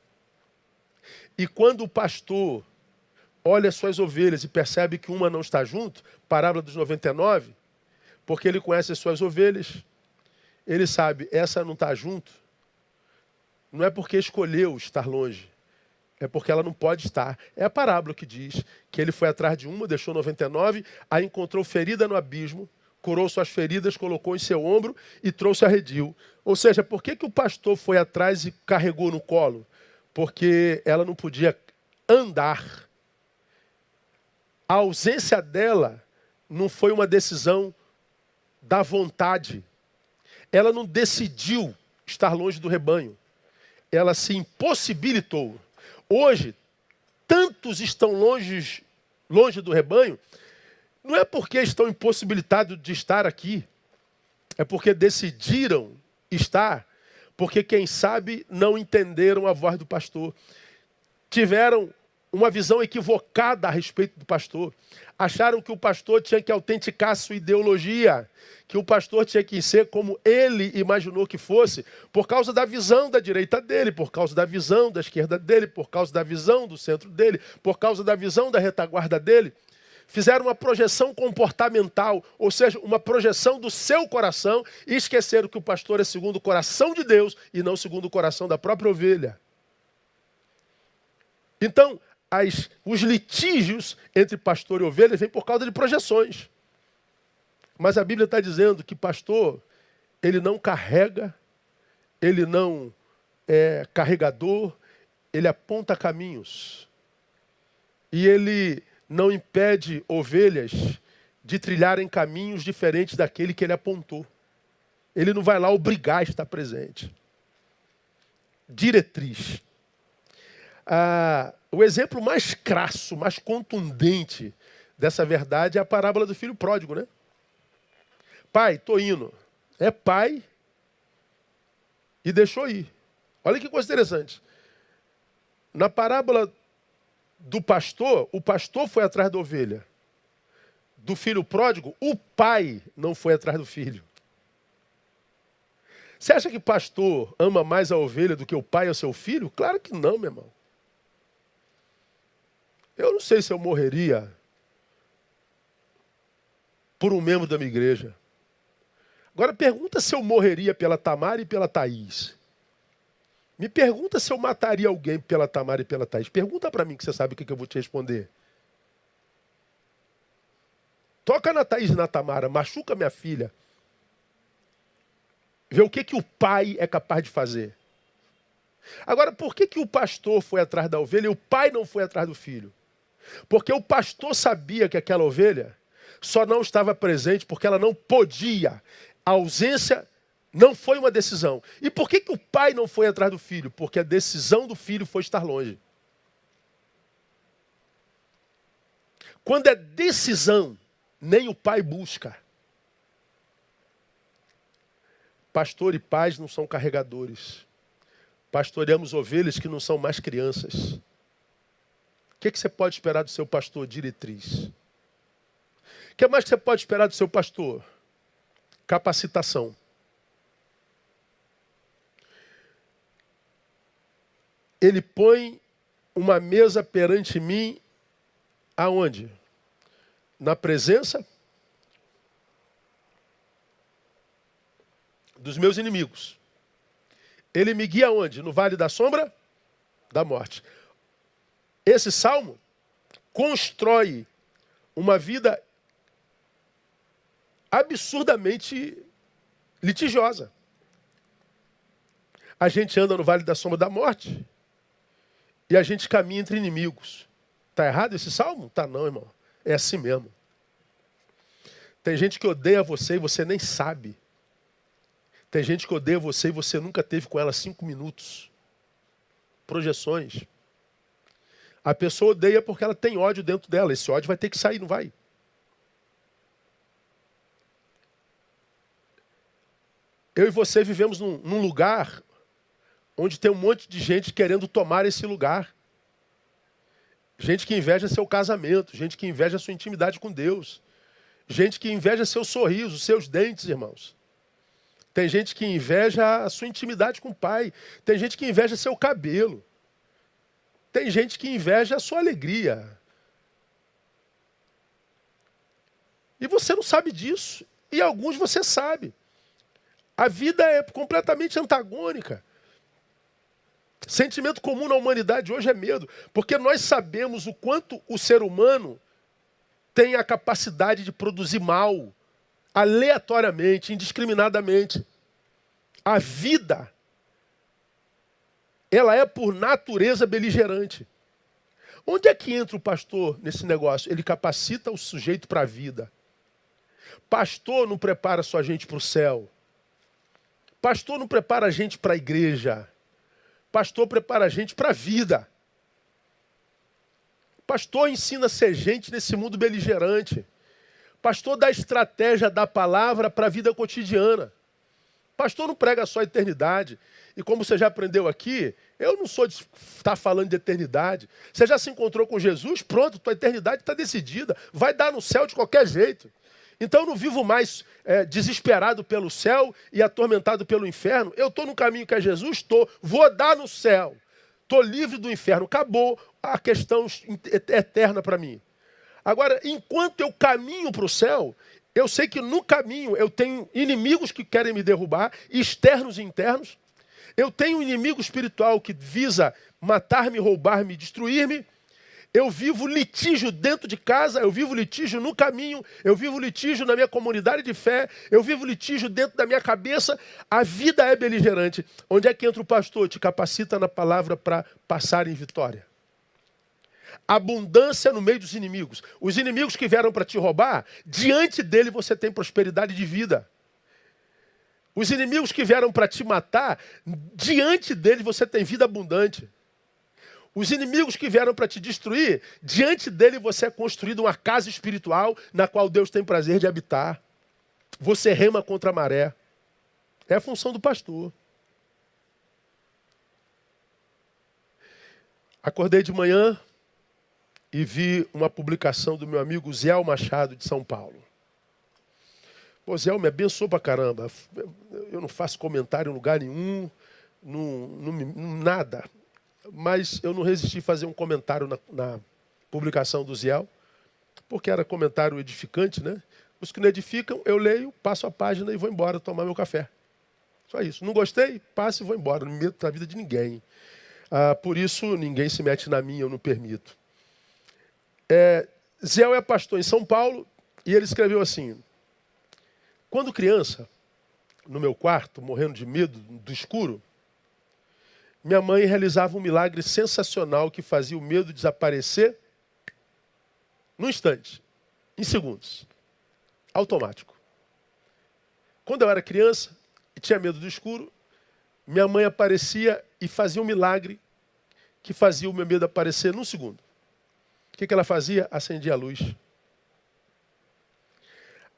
E quando o pastor olha as suas ovelhas e percebe que uma não está junto, parábola dos 99, porque ele conhece as suas ovelhas, ele sabe, essa não está junto, não é porque escolheu estar longe, é porque ela não pode estar. É a parábola que diz que ele foi atrás de uma, deixou 99, a encontrou ferida no abismo, curou suas feridas, colocou em seu ombro e trouxe a redil. Ou seja, por que o pastor foi atrás e carregou no colo? Porque ela não podia andar. A ausência dela não foi uma decisão da vontade. Ela não decidiu estar longe do rebanho. Ela se impossibilitou. Hoje, tantos estão longe do rebanho, não é porque estão impossibilitados de estar aqui. É porque decidiram estar, porque quem sabe não entenderam a voz do pastor. tiveram uma visão equivocada a respeito do pastor. Acharam que o pastor tinha que autenticar sua ideologia, que o pastor tinha que ser como ele imaginou que fosse, por causa da visão da direita dele, por causa da visão da esquerda dele, por causa da visão do centro dele, por causa da visão da retaguarda dele. Fizeram uma projeção comportamental, ou seja, uma projeção do seu coração, e esqueceram que o pastor é segundo o coração de Deus e não segundo o coração da própria ovelha. Então, os litígios entre pastor e ovelha vêm por causa de projeções. Mas a Bíblia está dizendo que pastor, ele não carrega, ele não é carregador, ele aponta caminhos. E ele não impede ovelhas de trilharem caminhos diferentes daquele que ele apontou. Ele não vai lá obrigar a estar presente. Diretriz. O exemplo mais crasso, mais contundente dessa verdade é a parábola do filho pródigo, né? Pai, estou indo. É pai e deixou ir. Olha que coisa interessante. Na parábola do pastor, o pastor foi atrás da ovelha. Do filho pródigo, o pai não foi atrás do filho. Você acha que pastor ama mais a ovelha do que o pai ao seu filho? Claro que não, meu irmão. Eu não sei se eu morreria por um membro da minha igreja. Agora pergunta se eu morreria pela Tamara e pela Thaís. Me pergunta se eu mataria alguém pela Tamara e pela Thaís. Pergunta para mim que você sabe o que eu vou te responder. Toca na Thaís e na Tamara, machuca minha filha. Vê o que o pai é capaz de fazer. Agora, por que o pastor foi atrás da ovelha e o pai não foi atrás do filho? Porque o pastor sabia que aquela ovelha só não estava presente porque ela não podia. A ausência não foi uma decisão. E por que o pai não foi atrás do filho? Porque a decisão do filho foi estar longe. Quando é decisão, nem o pai busca. Pastor e pais não são carregadores. Pastoreamos ovelhas que não são mais crianças. O que você pode esperar do seu pastor? Diretriz. O que mais que você pode esperar do seu pastor? Capacitação. Ele põe uma mesa perante mim, aonde? Na presença dos meus inimigos. Ele me guia aonde? No vale da sombra da morte. Esse salmo constrói uma vida absurdamente litigiosa. A gente anda no vale da sombra da morte e a gente caminha entre inimigos. Está errado esse salmo? Tá não, irmão. É assim mesmo. Tem gente que odeia você e você nem sabe. Tem gente que odeia você e você nunca teve com ela 5 minutos. Projeções. A pessoa odeia porque ela tem ódio dentro dela. Esse ódio vai ter que sair, não vai? Eu e você vivemos num lugar onde tem um monte de gente querendo tomar esse lugar. Gente que inveja seu casamento, gente que inveja sua intimidade com Deus. Gente que inveja seu sorriso, seus dentes, irmãos. Tem gente que inveja a sua intimidade com o pai. Tem gente que inveja seu cabelo. Tem gente que inveja a sua alegria. E você não sabe disso. E alguns você sabe. A vida é completamente antagônica. Sentimento comum na humanidade hoje é medo. Porque nós sabemos o quanto o ser humano tem a capacidade de produzir mal. Aleatoriamente, indiscriminadamente. A vida, ela é por natureza beligerante. Onde é que entra o pastor nesse negócio? Ele capacita o sujeito para a vida. Pastor não prepara só a gente para o céu. Pastor não prepara a gente para a igreja. Pastor prepara a gente para a vida. Pastor ensina a ser gente nesse mundo beligerante. Pastor dá estratégia da palavra para a vida cotidiana. Pastor não prega só a eternidade. E como você já aprendeu aqui, eu não sou de estar falando de eternidade. Você já se encontrou com Jesus? Pronto, tua eternidade está decidida. Vai dar no céu de qualquer jeito. Então eu não vivo mais desesperado pelo céu e atormentado pelo inferno. Eu estou no caminho que é Jesus? Estou. Vou dar no céu. Estou livre do inferno. Acabou a questão eterna para mim. Agora, enquanto eu caminho para o céu, eu sei que no caminho eu tenho inimigos que querem me derrubar, externos e internos. Eu tenho um inimigo espiritual que visa matar-me, roubar-me, destruir-me. Eu vivo litígio dentro de casa, eu vivo litígio no caminho, eu vivo litígio na minha comunidade de fé, eu vivo litígio dentro da minha cabeça. A vida é beligerante. Onde é que entra o pastor? Te capacita na palavra para passar em vitória. Abundância no meio dos inimigos. Os inimigos que vieram para te roubar, diante dele você tem prosperidade de vida. Os inimigos que vieram para te matar, diante dele você tem vida abundante. Os inimigos que vieram para te destruir, diante dele você é construído uma casa espiritual na qual Deus tem prazer de habitar. Você rema contra a maré. É a função do pastor. Acordei de manhã e vi uma publicação do meu amigo Zéu Machado, de São Paulo. Pô, Zéu me abençoou pra caramba. Eu não faço comentário em lugar nenhum, nada. Mas eu não resisti a fazer um comentário na publicação do Zéu, porque era comentário edificante, né? Os que não edificam, eu leio, passo a página e vou embora tomar meu café. Só isso. Não gostei? Passo e vou embora. Não me meto na vida de ninguém. Por isso, ninguém se mete na minha, eu não permito. Zéu é pastor em São Paulo e ele escreveu assim: quando criança, no meu quarto, morrendo de medo do escuro, minha mãe realizava um milagre sensacional que fazia o medo desaparecer num instante, em segundos, automático. Quando eu era criança e tinha medo do escuro, minha mãe aparecia e fazia um milagre que fazia o meu medo aparecer num segundo. O que ela fazia? Acendia a luz.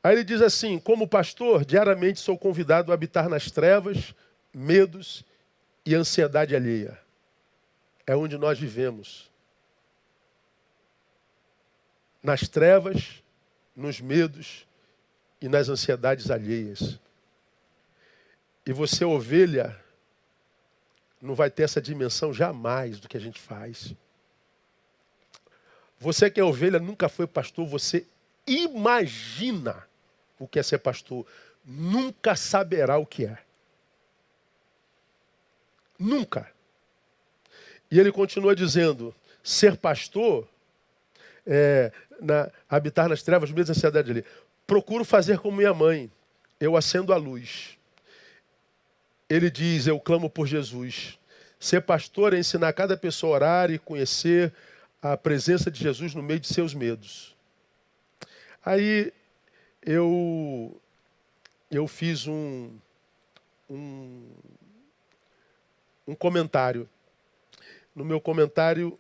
Aí ele diz assim: como pastor, diariamente sou convidado a habitar nas trevas, medos e ansiedade alheia. É onde nós vivemos. Nas trevas, nos medos e nas ansiedades alheias. E você, ovelha, não vai ter essa dimensão jamais do que a gente faz. Você que é ovelha, nunca foi pastor, você imagina o que é ser pastor. Nunca saberá o que é. Nunca. E ele continua dizendo, ser pastor, habitar nas trevas, mesmo a ansiedade ali. Procuro fazer como minha mãe, eu acendo a luz. Ele diz, eu clamo por Jesus. Ser pastor é ensinar cada pessoa a orar e conhecer a presença de Jesus no meio de seus medos. Aí eu fiz um comentário. No meu comentário,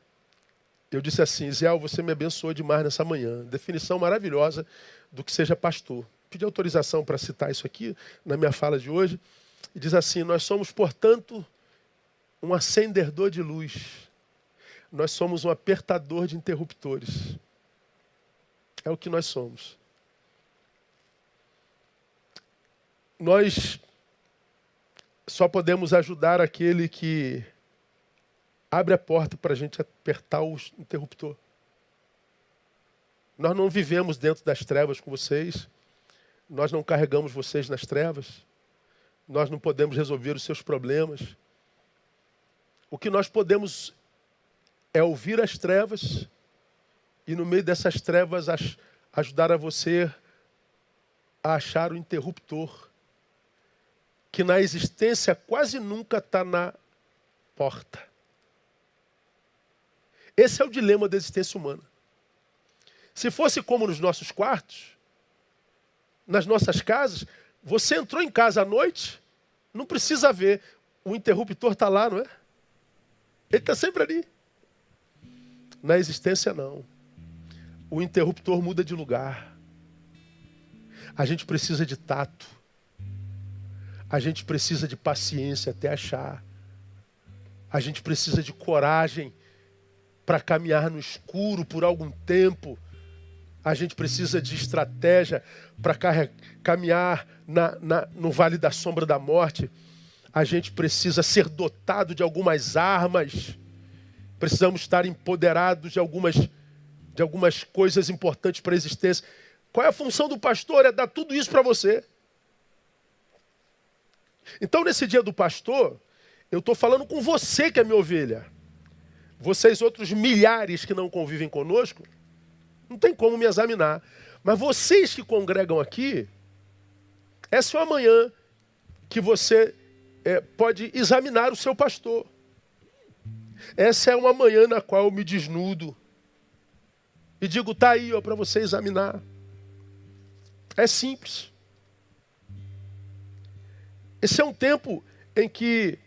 eu disse assim: Zé, você me abençoou demais nessa manhã. Definição maravilhosa do que seja pastor. Pedi autorização para citar isso aqui na minha fala de hoje. E diz assim: nós somos, portanto, um acendedor de luz. Nós somos um apertador de interruptores. É o que nós somos. Nós só podemos ajudar aquele que abre a porta para a gente apertar o interruptor. Nós não vivemos dentro das trevas com vocês. Nós não carregamos vocês nas trevas. Nós não podemos resolver os seus problemas. O que nós podemos é ouvir as trevas e no meio dessas trevas ajudar a você a achar o interruptor que na existência quase nunca está na porta. Esse é o dilema da existência humana. Se fosse como nos nossos quartos, nas nossas casas, você entrou em casa à noite, não precisa ver, o interruptor está lá, não é? Ele está sempre ali. Na existência, não. O interruptor muda de lugar. A gente precisa de tato. A gente precisa de paciência até achar. A gente precisa de coragem para caminhar no escuro por algum tempo. A gente precisa de estratégia para caminhar no vale da sombra da morte. A gente precisa ser dotado de algumas armas. Precisamos estar empoderados de algumas coisas importantes para a existência. Qual é a função do pastor? É dar tudo isso para você. Então, nesse dia do pastor, eu estou falando com você que é minha ovelha. Vocês outros milhares que não convivem conosco, não tem como me examinar. Mas vocês que congregam aqui, essa é uma manhã que você pode examinar o seu pastor. Essa é uma manhã na qual eu me desnudo e digo, está aí para você examinar. É simples. Esse é um tempo em que,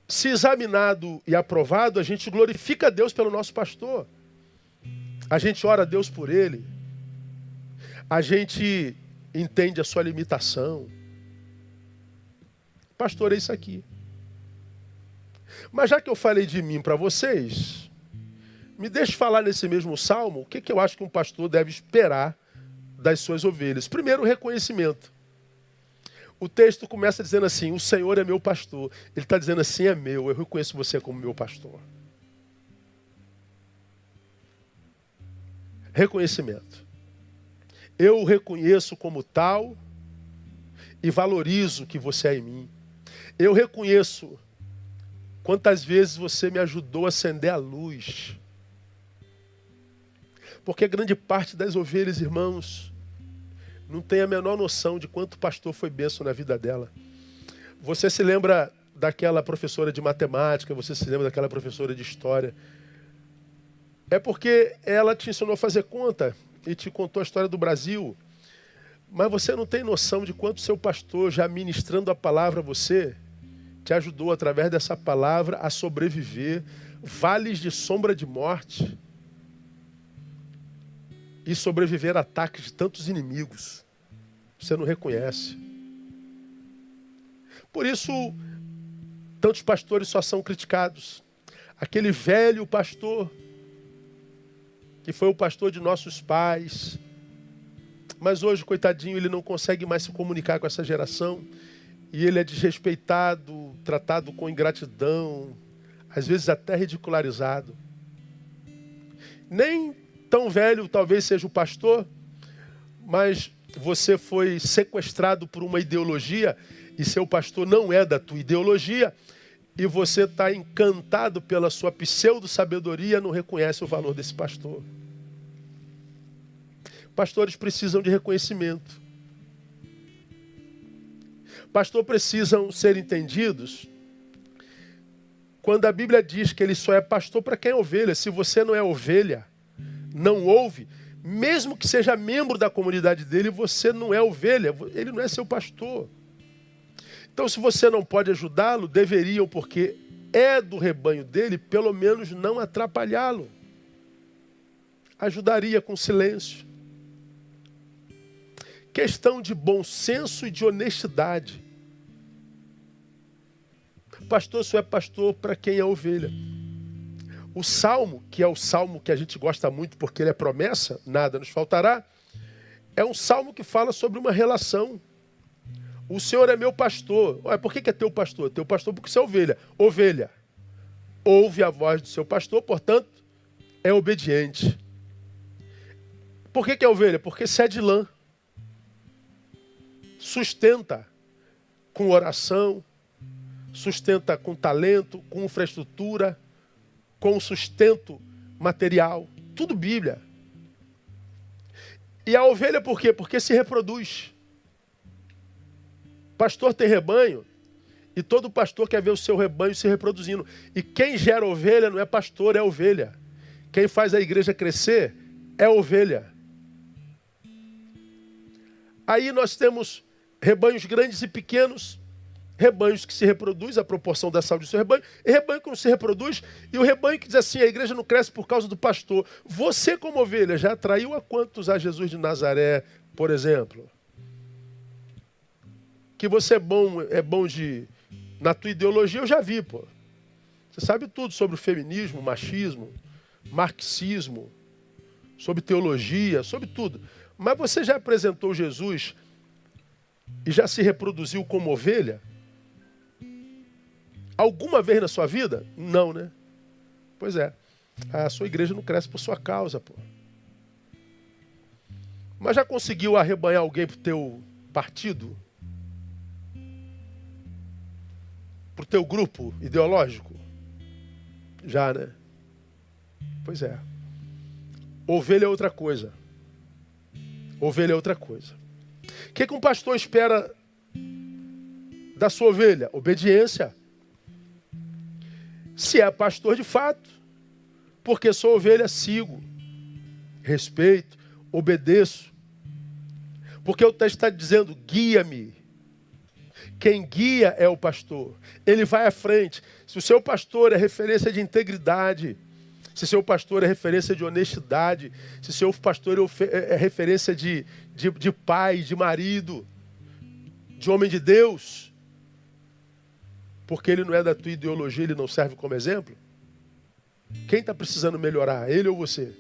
se examinado e aprovado, a gente glorifica a Deus pelo nosso pastor. A gente ora a Deus por ele. A gente entende a sua limitação. Pastor, é isso aqui. Mas já que eu falei de mim para vocês, me deixe falar nesse mesmo salmo o que eu acho que um pastor deve esperar das suas ovelhas. Primeiro, o reconhecimento. O texto começa dizendo assim, o Senhor é meu pastor. Ele está dizendo assim, é meu, eu reconheço você como meu pastor. Reconhecimento. Eu o reconheço como tal e valorizo que você é em mim. Eu reconheço quantas vezes você me ajudou a acender a luz. Porque grande parte das ovelhas, irmãos, não tem a menor noção de quanto o pastor foi bênção na vida dela. Você se lembra daquela professora de matemática, você se lembra daquela professora de história. É porque ela te ensinou a fazer conta e te contou a história do Brasil. Mas você não tem noção de quanto seu pastor, já ministrando a palavra a você, te ajudou através dessa palavra a sobreviver vales de sombra de morte e sobreviver a ataques de tantos inimigos. Você não reconhece. Por isso, tantos pastores só são criticados. Aquele velho pastor, que foi o pastor de nossos pais, mas hoje, coitadinho, ele não consegue mais se comunicar com essa geração, e ele é desrespeitado, tratado com ingratidão, às vezes até ridicularizado. Nem tão velho talvez seja o pastor, mas você foi sequestrado por uma ideologia e seu pastor não é da tua ideologia e você está encantado pela sua pseudo-sabedoria, não reconhece o valor desse pastor. Pastores precisam de reconhecimento. Pastores precisam ser entendidos quando a Bíblia diz que ele só é pastor para quem é ovelha. Se você não é ovelha, não ouve, mesmo que seja membro da comunidade dele, você não é ovelha, ele não é seu pastor. Então, se você não pode ajudá-lo, deveriam, porque é do rebanho dele, pelo menos não atrapalhá-lo. Ajudaria com silêncio. Questão de bom senso e de honestidade. Pastor só é pastor para quem é ovelha. O Salmo, que é o Salmo que a gente gosta muito porque ele é promessa, nada nos faltará, é um Salmo que fala sobre uma relação. O Senhor é meu pastor. Olha, por que é teu pastor? Teu pastor porque você é ovelha. Ovelha. Ouve a voz do seu pastor, portanto, é obediente. Por que é ovelha? Porque cede lã. Sustenta com oração, sustenta com talento, com infraestrutura, com sustento material. Tudo Bíblia. E a ovelha por quê? Porque se reproduz. Pastor tem rebanho e todo pastor quer ver o seu rebanho se reproduzindo. E quem gera ovelha não é pastor, é ovelha. Quem faz a igreja crescer é ovelha. Aí nós temos rebanhos grandes e pequenos, rebanhos que se reproduzem, a proporção da saúde do seu rebanho, e rebanho que não se reproduz, e o rebanho que diz assim, a igreja não cresce por causa do pastor. Você como ovelha já atraiu a quantos a Jesus de Nazaré, por exemplo? Que você é bom na tua ideologia, eu já vi, pô. Você sabe tudo sobre o feminismo, machismo, marxismo, sobre teologia, sobre tudo. Mas você já apresentou Jesus e já se reproduziu como ovelha? Alguma vez na sua vida? Não, né? Pois é. A sua igreja não cresce por sua causa, pô. Mas já conseguiu arrebanhar alguém pro teu partido? Pro teu grupo ideológico? Já, né? Pois é. Ovelha é outra coisa. Ovelha é outra coisa. O que um pastor espera da sua ovelha? Obediência. Se é pastor de fato, porque sou ovelha, sigo, respeito, obedeço. Porque o texto está dizendo, guia-me. Quem guia é o pastor. Ele vai à frente. Se o seu pastor é referência de integridade, se seu pastor é referência de honestidade, se seu pastor é referência de pai, de marido, de homem de Deus, porque ele não é da tua ideologia, ele não serve como exemplo, quem está precisando melhorar, ele ou você?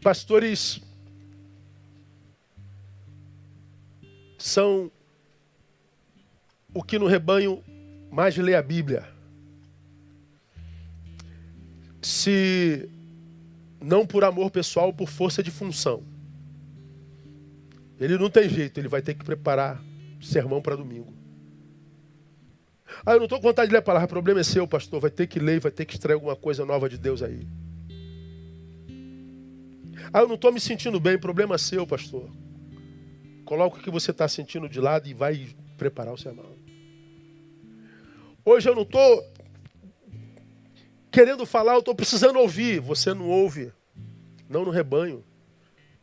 Pastores são o que no rebanho mais lê a Bíblia. Se não por amor pessoal, por força de função. Ele não tem jeito, ele vai ter que preparar sermão para domingo. Eu não estou com vontade de ler a palavra, o problema é seu, pastor. Vai ter que ler, vai ter que extrair alguma coisa nova de Deus aí. Eu não estou me sentindo bem, problema é seu, pastor. Coloca o que você está sentindo de lado e vai preparar o sermão. Hoje eu não estou querendo falar, eu estou precisando ouvir. Você não ouve, não no rebanho.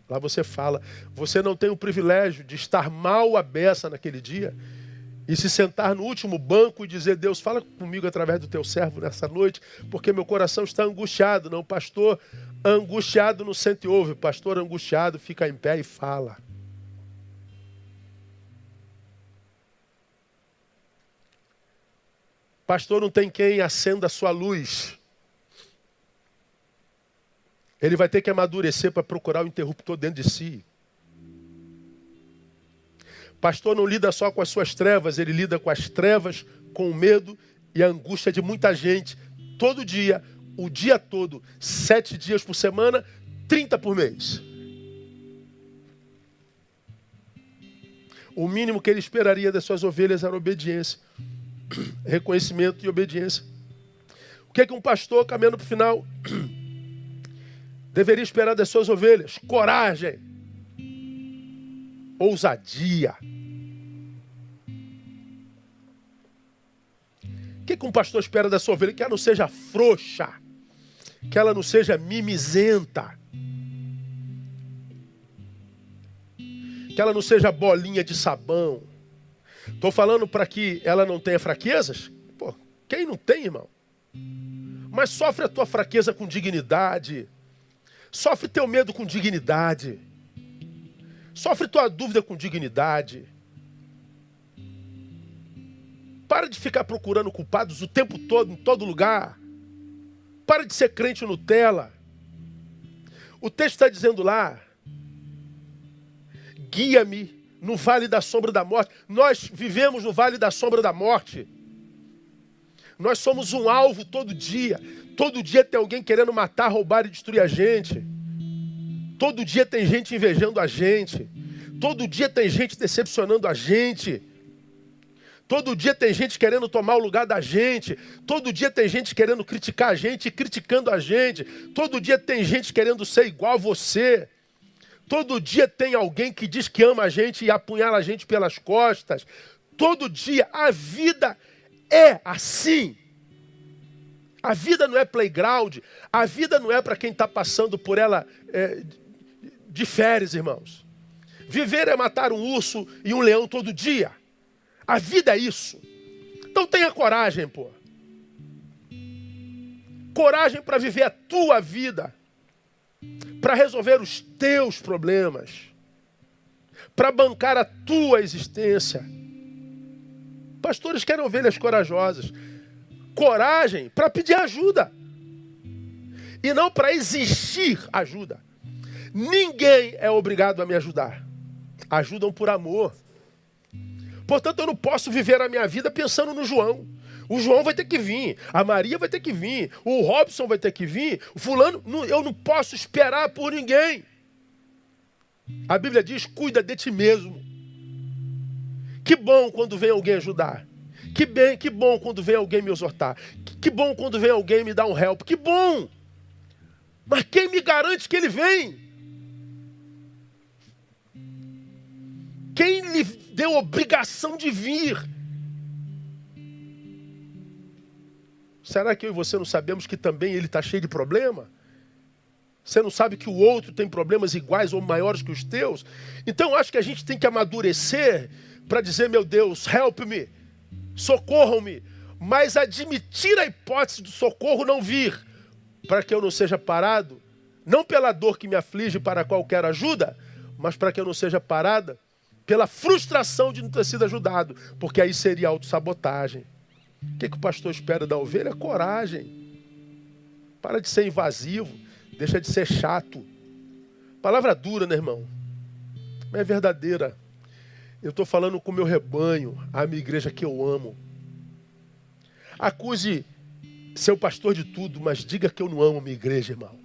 Lá você fala. Você não tem o privilégio de estar mal à beça naquele dia e se sentar no último banco e dizer, Deus, fala comigo através do teu servo nessa noite, porque meu coração está angustiado. Não, pastor angustiado não sente e ouve. Pastor angustiado fica em pé e fala. Pastor não tem quem acenda a sua luz. Ele vai ter que amadurecer para procurar o interruptor dentro de si. Pastor não lida só com as suas trevas, ele lida com as trevas, com o medo e a angústia de muita gente. Todo dia, o dia todo, 7 dias por semana, 30 por mês. O mínimo que ele esperaria das suas ovelhas era obediência. Reconhecimento e obediência. O que é que um pastor, caminhando para o final, deveria esperar das suas ovelhas? Coragem. Ousadia. O que um pastor espera da sua ovelha? Que ela não seja frouxa. Que ela não seja mimizenta. Que ela não seja bolinha de sabão. Estou falando para que ela não tenha fraquezas? Pô, quem não tem, irmão? Mas sofre a tua fraqueza com dignidade. Sofre teu medo com dignidade. Sofre tua dúvida com dignidade. Para de ficar procurando culpados o tempo todo, em todo lugar. Para de ser crente Nutella. O texto está dizendo lá, guia-me no vale da sombra da morte. Nós vivemos no vale da sombra da morte. Nós somos um alvo todo dia. Todo dia tem alguém querendo matar, roubar e destruir a gente. Todo dia tem gente invejando a gente. Todo dia tem gente decepcionando a gente. Todo dia tem gente querendo tomar o lugar da gente. Todo dia tem gente querendo criticar a gente e criticando a gente. Todo dia tem gente querendo ser igual a você. Todo dia tem alguém que diz que ama a gente e apunhala a gente pelas costas. Todo dia a vida é assim. A vida não é playground. A vida não é para quem está passando por ela de férias, irmãos. Viver é matar um urso e um leão todo dia. A vida é isso. Então tenha coragem, pô. Coragem para viver a tua vida. para resolver os teus problemas, para bancar a tua existência. Pastores querem ovelhas corajosas. Coragem para pedir ajuda e não para exigir ajuda. Ninguém é obrigado a me ajudar. Ajudam por amor. Portanto, eu não posso viver a minha vida pensando no João. O João vai ter que vir, a Maria vai ter que vir, o Robson vai ter que vir, o fulano, eu não posso esperar por ninguém. A Bíblia diz, cuida de ti mesmo. Que bom quando vem alguém ajudar. Que bom quando vem alguém me exortar. Que bom quando vem alguém me dar um help. Que bom! Mas quem me garante que ele vem? Quem lhe deu obrigação de vir? Será que eu e você não sabemos que também ele está cheio de problema? Você não sabe que o outro tem problemas iguais ou maiores que os teus? Então eu acho que a gente tem que amadurecer para dizer, meu Deus, help me, socorram-me. Mas admitir a hipótese do socorro não vir, para que eu não seja parado, não pela dor que me aflige para qualquer ajuda, mas para que eu não seja parada pela frustração de não ter sido ajudado, porque aí seria autossabotagem. O que o pastor espera da ovelha? Coragem. Para de ser invasivo, deixa de ser chato. Palavra dura, né, irmão? Mas é verdadeira. Eu estou falando com o meu rebanho, a minha igreja que eu amo. Acuse ser o pastor de tudo, mas diga que eu não amo a minha igreja, irmão.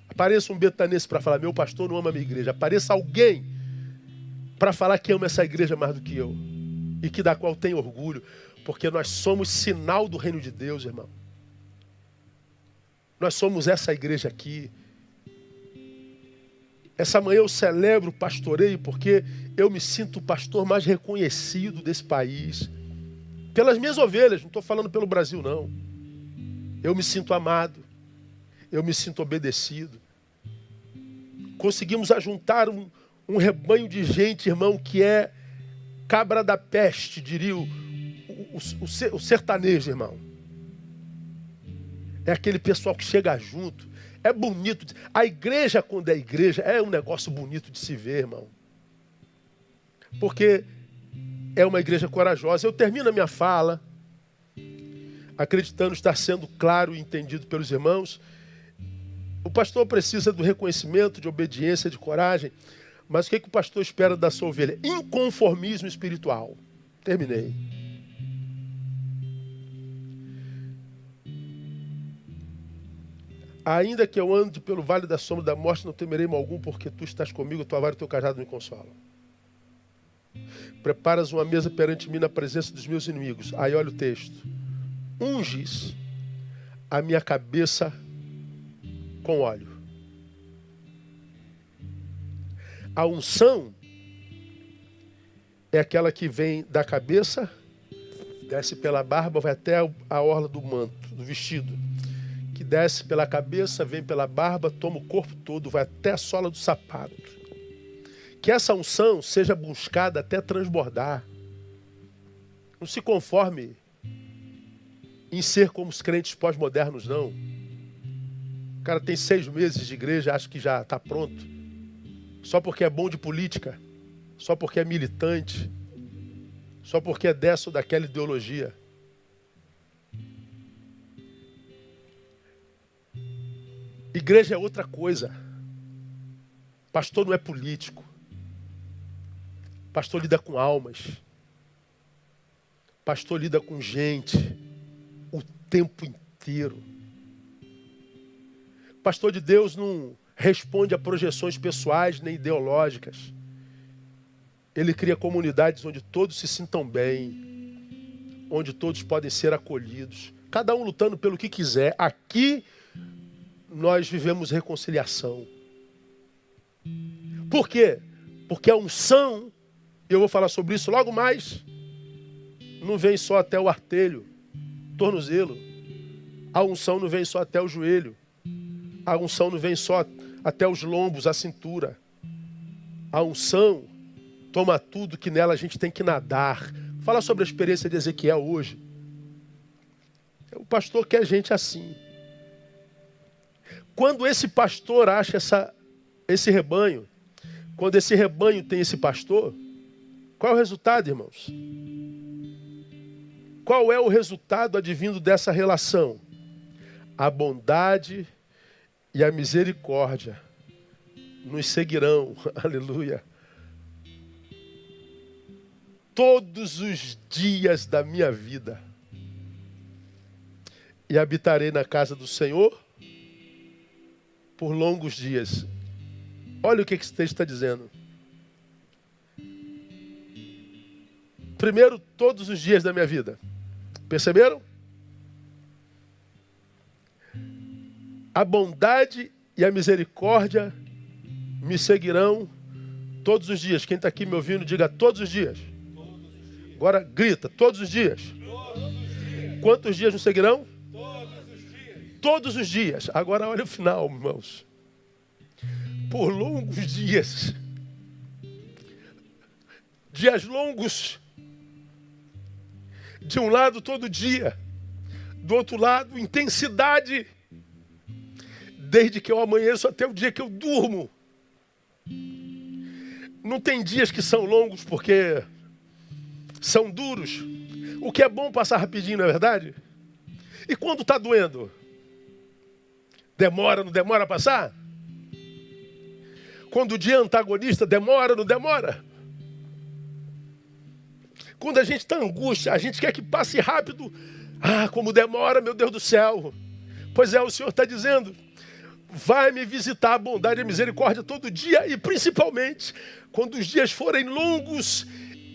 Apareça um betanense para falar, meu pastor não ama a minha igreja. Apareça alguém para falar que ama essa igreja mais do que eu. E que da qual tem orgulho. Porque nós somos sinal do reino de Deus, irmão. Nós somos essa igreja aqui. Essa manhã eu celebro o pastoreio porque eu me sinto o pastor mais reconhecido desse país. Pelas minhas ovelhas, não estou falando pelo Brasil, não. Eu me sinto amado. Eu me sinto obedecido. Conseguimos ajuntar um rebanho de gente, irmão, que é cabra da peste, diria o sertanejo, irmão. É aquele pessoal que chega junto. É bonito. A igreja, quando é igreja, é um negócio bonito de se ver, irmão. Porque é uma igreja corajosa. Eu termino a minha fala acreditando estar sendo claro e entendido pelos irmãos. O pastor precisa do reconhecimento, de obediência, de coragem. Mas o que o pastor espera da sua ovelha? Inconformismo espiritual. Terminei. Ainda que eu ande pelo vale da sombra da morte, não temerei mal algum, porque tu estás comigo, tua vara e teu cajado me consolam. Preparas uma mesa perante mim na presença dos meus inimigos. Aí olha o texto. Unges a minha cabeça com óleo. A unção é aquela que vem da cabeça, desce pela barba, vai até a orla do manto, do vestido. Que desce pela cabeça, vem pela barba, toma o corpo todo, vai até a sola do sapato. Que essa unção seja buscada até transbordar. Não se conforme em ser como os crentes pós-modernos, não. O cara tem 6 meses de igreja, acha que já está pronto. Só porque é bom de política, só porque é militante, só porque é dessa ou daquela ideologia. Igreja é outra coisa. Pastor não é político. Pastor lida com almas. Pastor lida com gente o tempo inteiro. Pastor de Deus não responde a projeções pessoais nem ideológicas. Ele cria comunidades onde todos se sintam bem, onde todos podem ser acolhidos, cada um lutando pelo que quiser. Aqui nós vivemos reconciliação. Por quê? Porque a unção, e eu vou falar sobre isso logo mais, não vem só até o artelho, tornozelo. A unção não vem só até o joelho. A unção não vem só até os lombos, a cintura. A unção toma tudo que nela a gente tem que nadar. Fala sobre a experiência de Ezequiel hoje. O pastor quer gente assim. Quando esse pastor acha esse rebanho, quando esse rebanho tem esse pastor, qual é o resultado, irmãos? Qual é o resultado advindo dessa relação? A bondade e a misericórdia nos seguirão, aleluia, todos os dias da minha vida. E habitarei na casa do Senhor por longos dias. Olha o que esse texto está dizendo. Primeiro, todos os dias da minha vida. Perceberam? A bondade e a misericórdia me seguirão todos os dias. Quem está aqui me ouvindo, diga todos os dias. Agora grita, todos os dias. Quantos dias nos seguirão? Todos os dias. Agora olha o final, irmãos. Por longos dias. Dias longos. De um lado todo dia. Do outro lado, intensidade. Desde que eu amanheço até o dia que eu durmo. Não tem dias que são longos porque são duros. O que é bom passar rapidinho, não é verdade? E quando está doendo? Demora, não demora a passar? Quando o dia é antagonista, demora, não demora? Quando a gente está em angústia, a gente quer que passe rápido. Ah, como demora, meu Deus do céu. Pois é, o Senhor está dizendo, vai me visitar a bondade e a misericórdia todo dia e principalmente quando os dias forem longos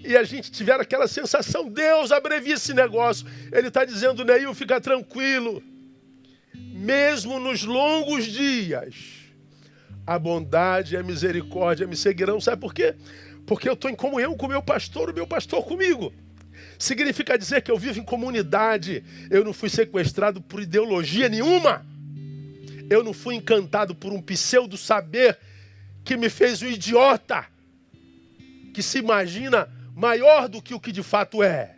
e a gente tiver aquela sensação, Deus abrevia esse negócio. Ele está dizendo, Neil, fica tranquilo. Mesmo nos longos dias, a bondade e a misericórdia me seguirão. Sabe por quê? Porque eu estou em comunhão com o meu pastor comigo. Significa dizer que eu vivo em comunidade. Eu não fui sequestrado por ideologia nenhuma. Eu não fui encantado por um pseudo-saber que me fez um idiota, que se imagina maior do que o que de fato é.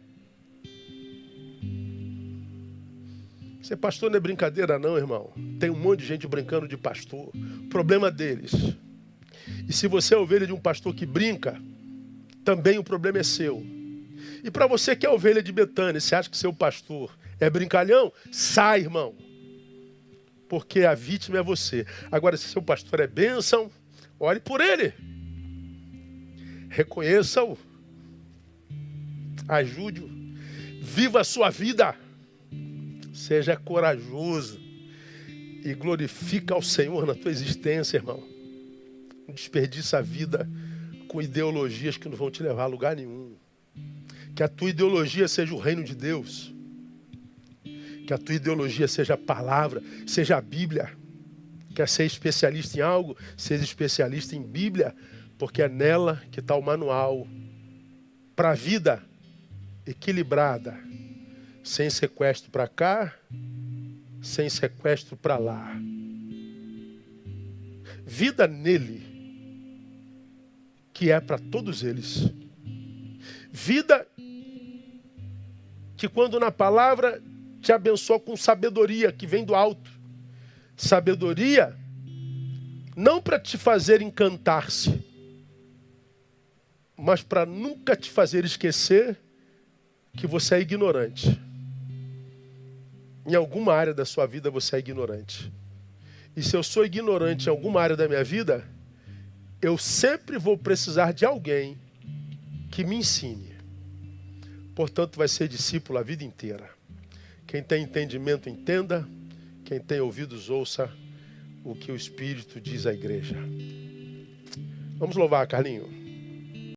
Ser pastor não é brincadeira não, irmão. Tem um monte de gente brincando de pastor. Problema deles. E se você é ovelha de um pastor que brinca, também o problema é seu. E para você que é ovelha de Betânia, você acha que seu pastor é brincalhão? Sai, irmão. Porque a vítima é você. Agora, se seu pastor é bênção, ore por ele. Reconheça-o. Ajude-o. Viva a sua vida. Seja corajoso. E glorifica ao Senhor na tua existência, irmão. Não desperdiça a vida com ideologias que não vão te levar a lugar nenhum. Que a tua ideologia seja o reino de Deus. Que a tua ideologia seja a palavra, seja a Bíblia. Quer ser especialista em algo? Seja especialista em Bíblia, porque é nela que está o manual para a vida equilibrada, sem sequestro para cá, sem sequestro para lá. Vida nele, que é para todos eles. Vida que quando na palavra te abençoa com sabedoria que vem do alto. Sabedoria não para te fazer encantar-se, mas para nunca te fazer esquecer que você é ignorante. Em alguma área da sua vida você é ignorante. E se eu sou ignorante em alguma área da minha vida, eu sempre vou precisar de alguém que me ensine. Portanto, vai ser discípulo a vida inteira. Quem tem entendimento, entenda. Quem tem ouvidos, ouça o que o Espírito diz à igreja. Vamos louvar, Carlinho.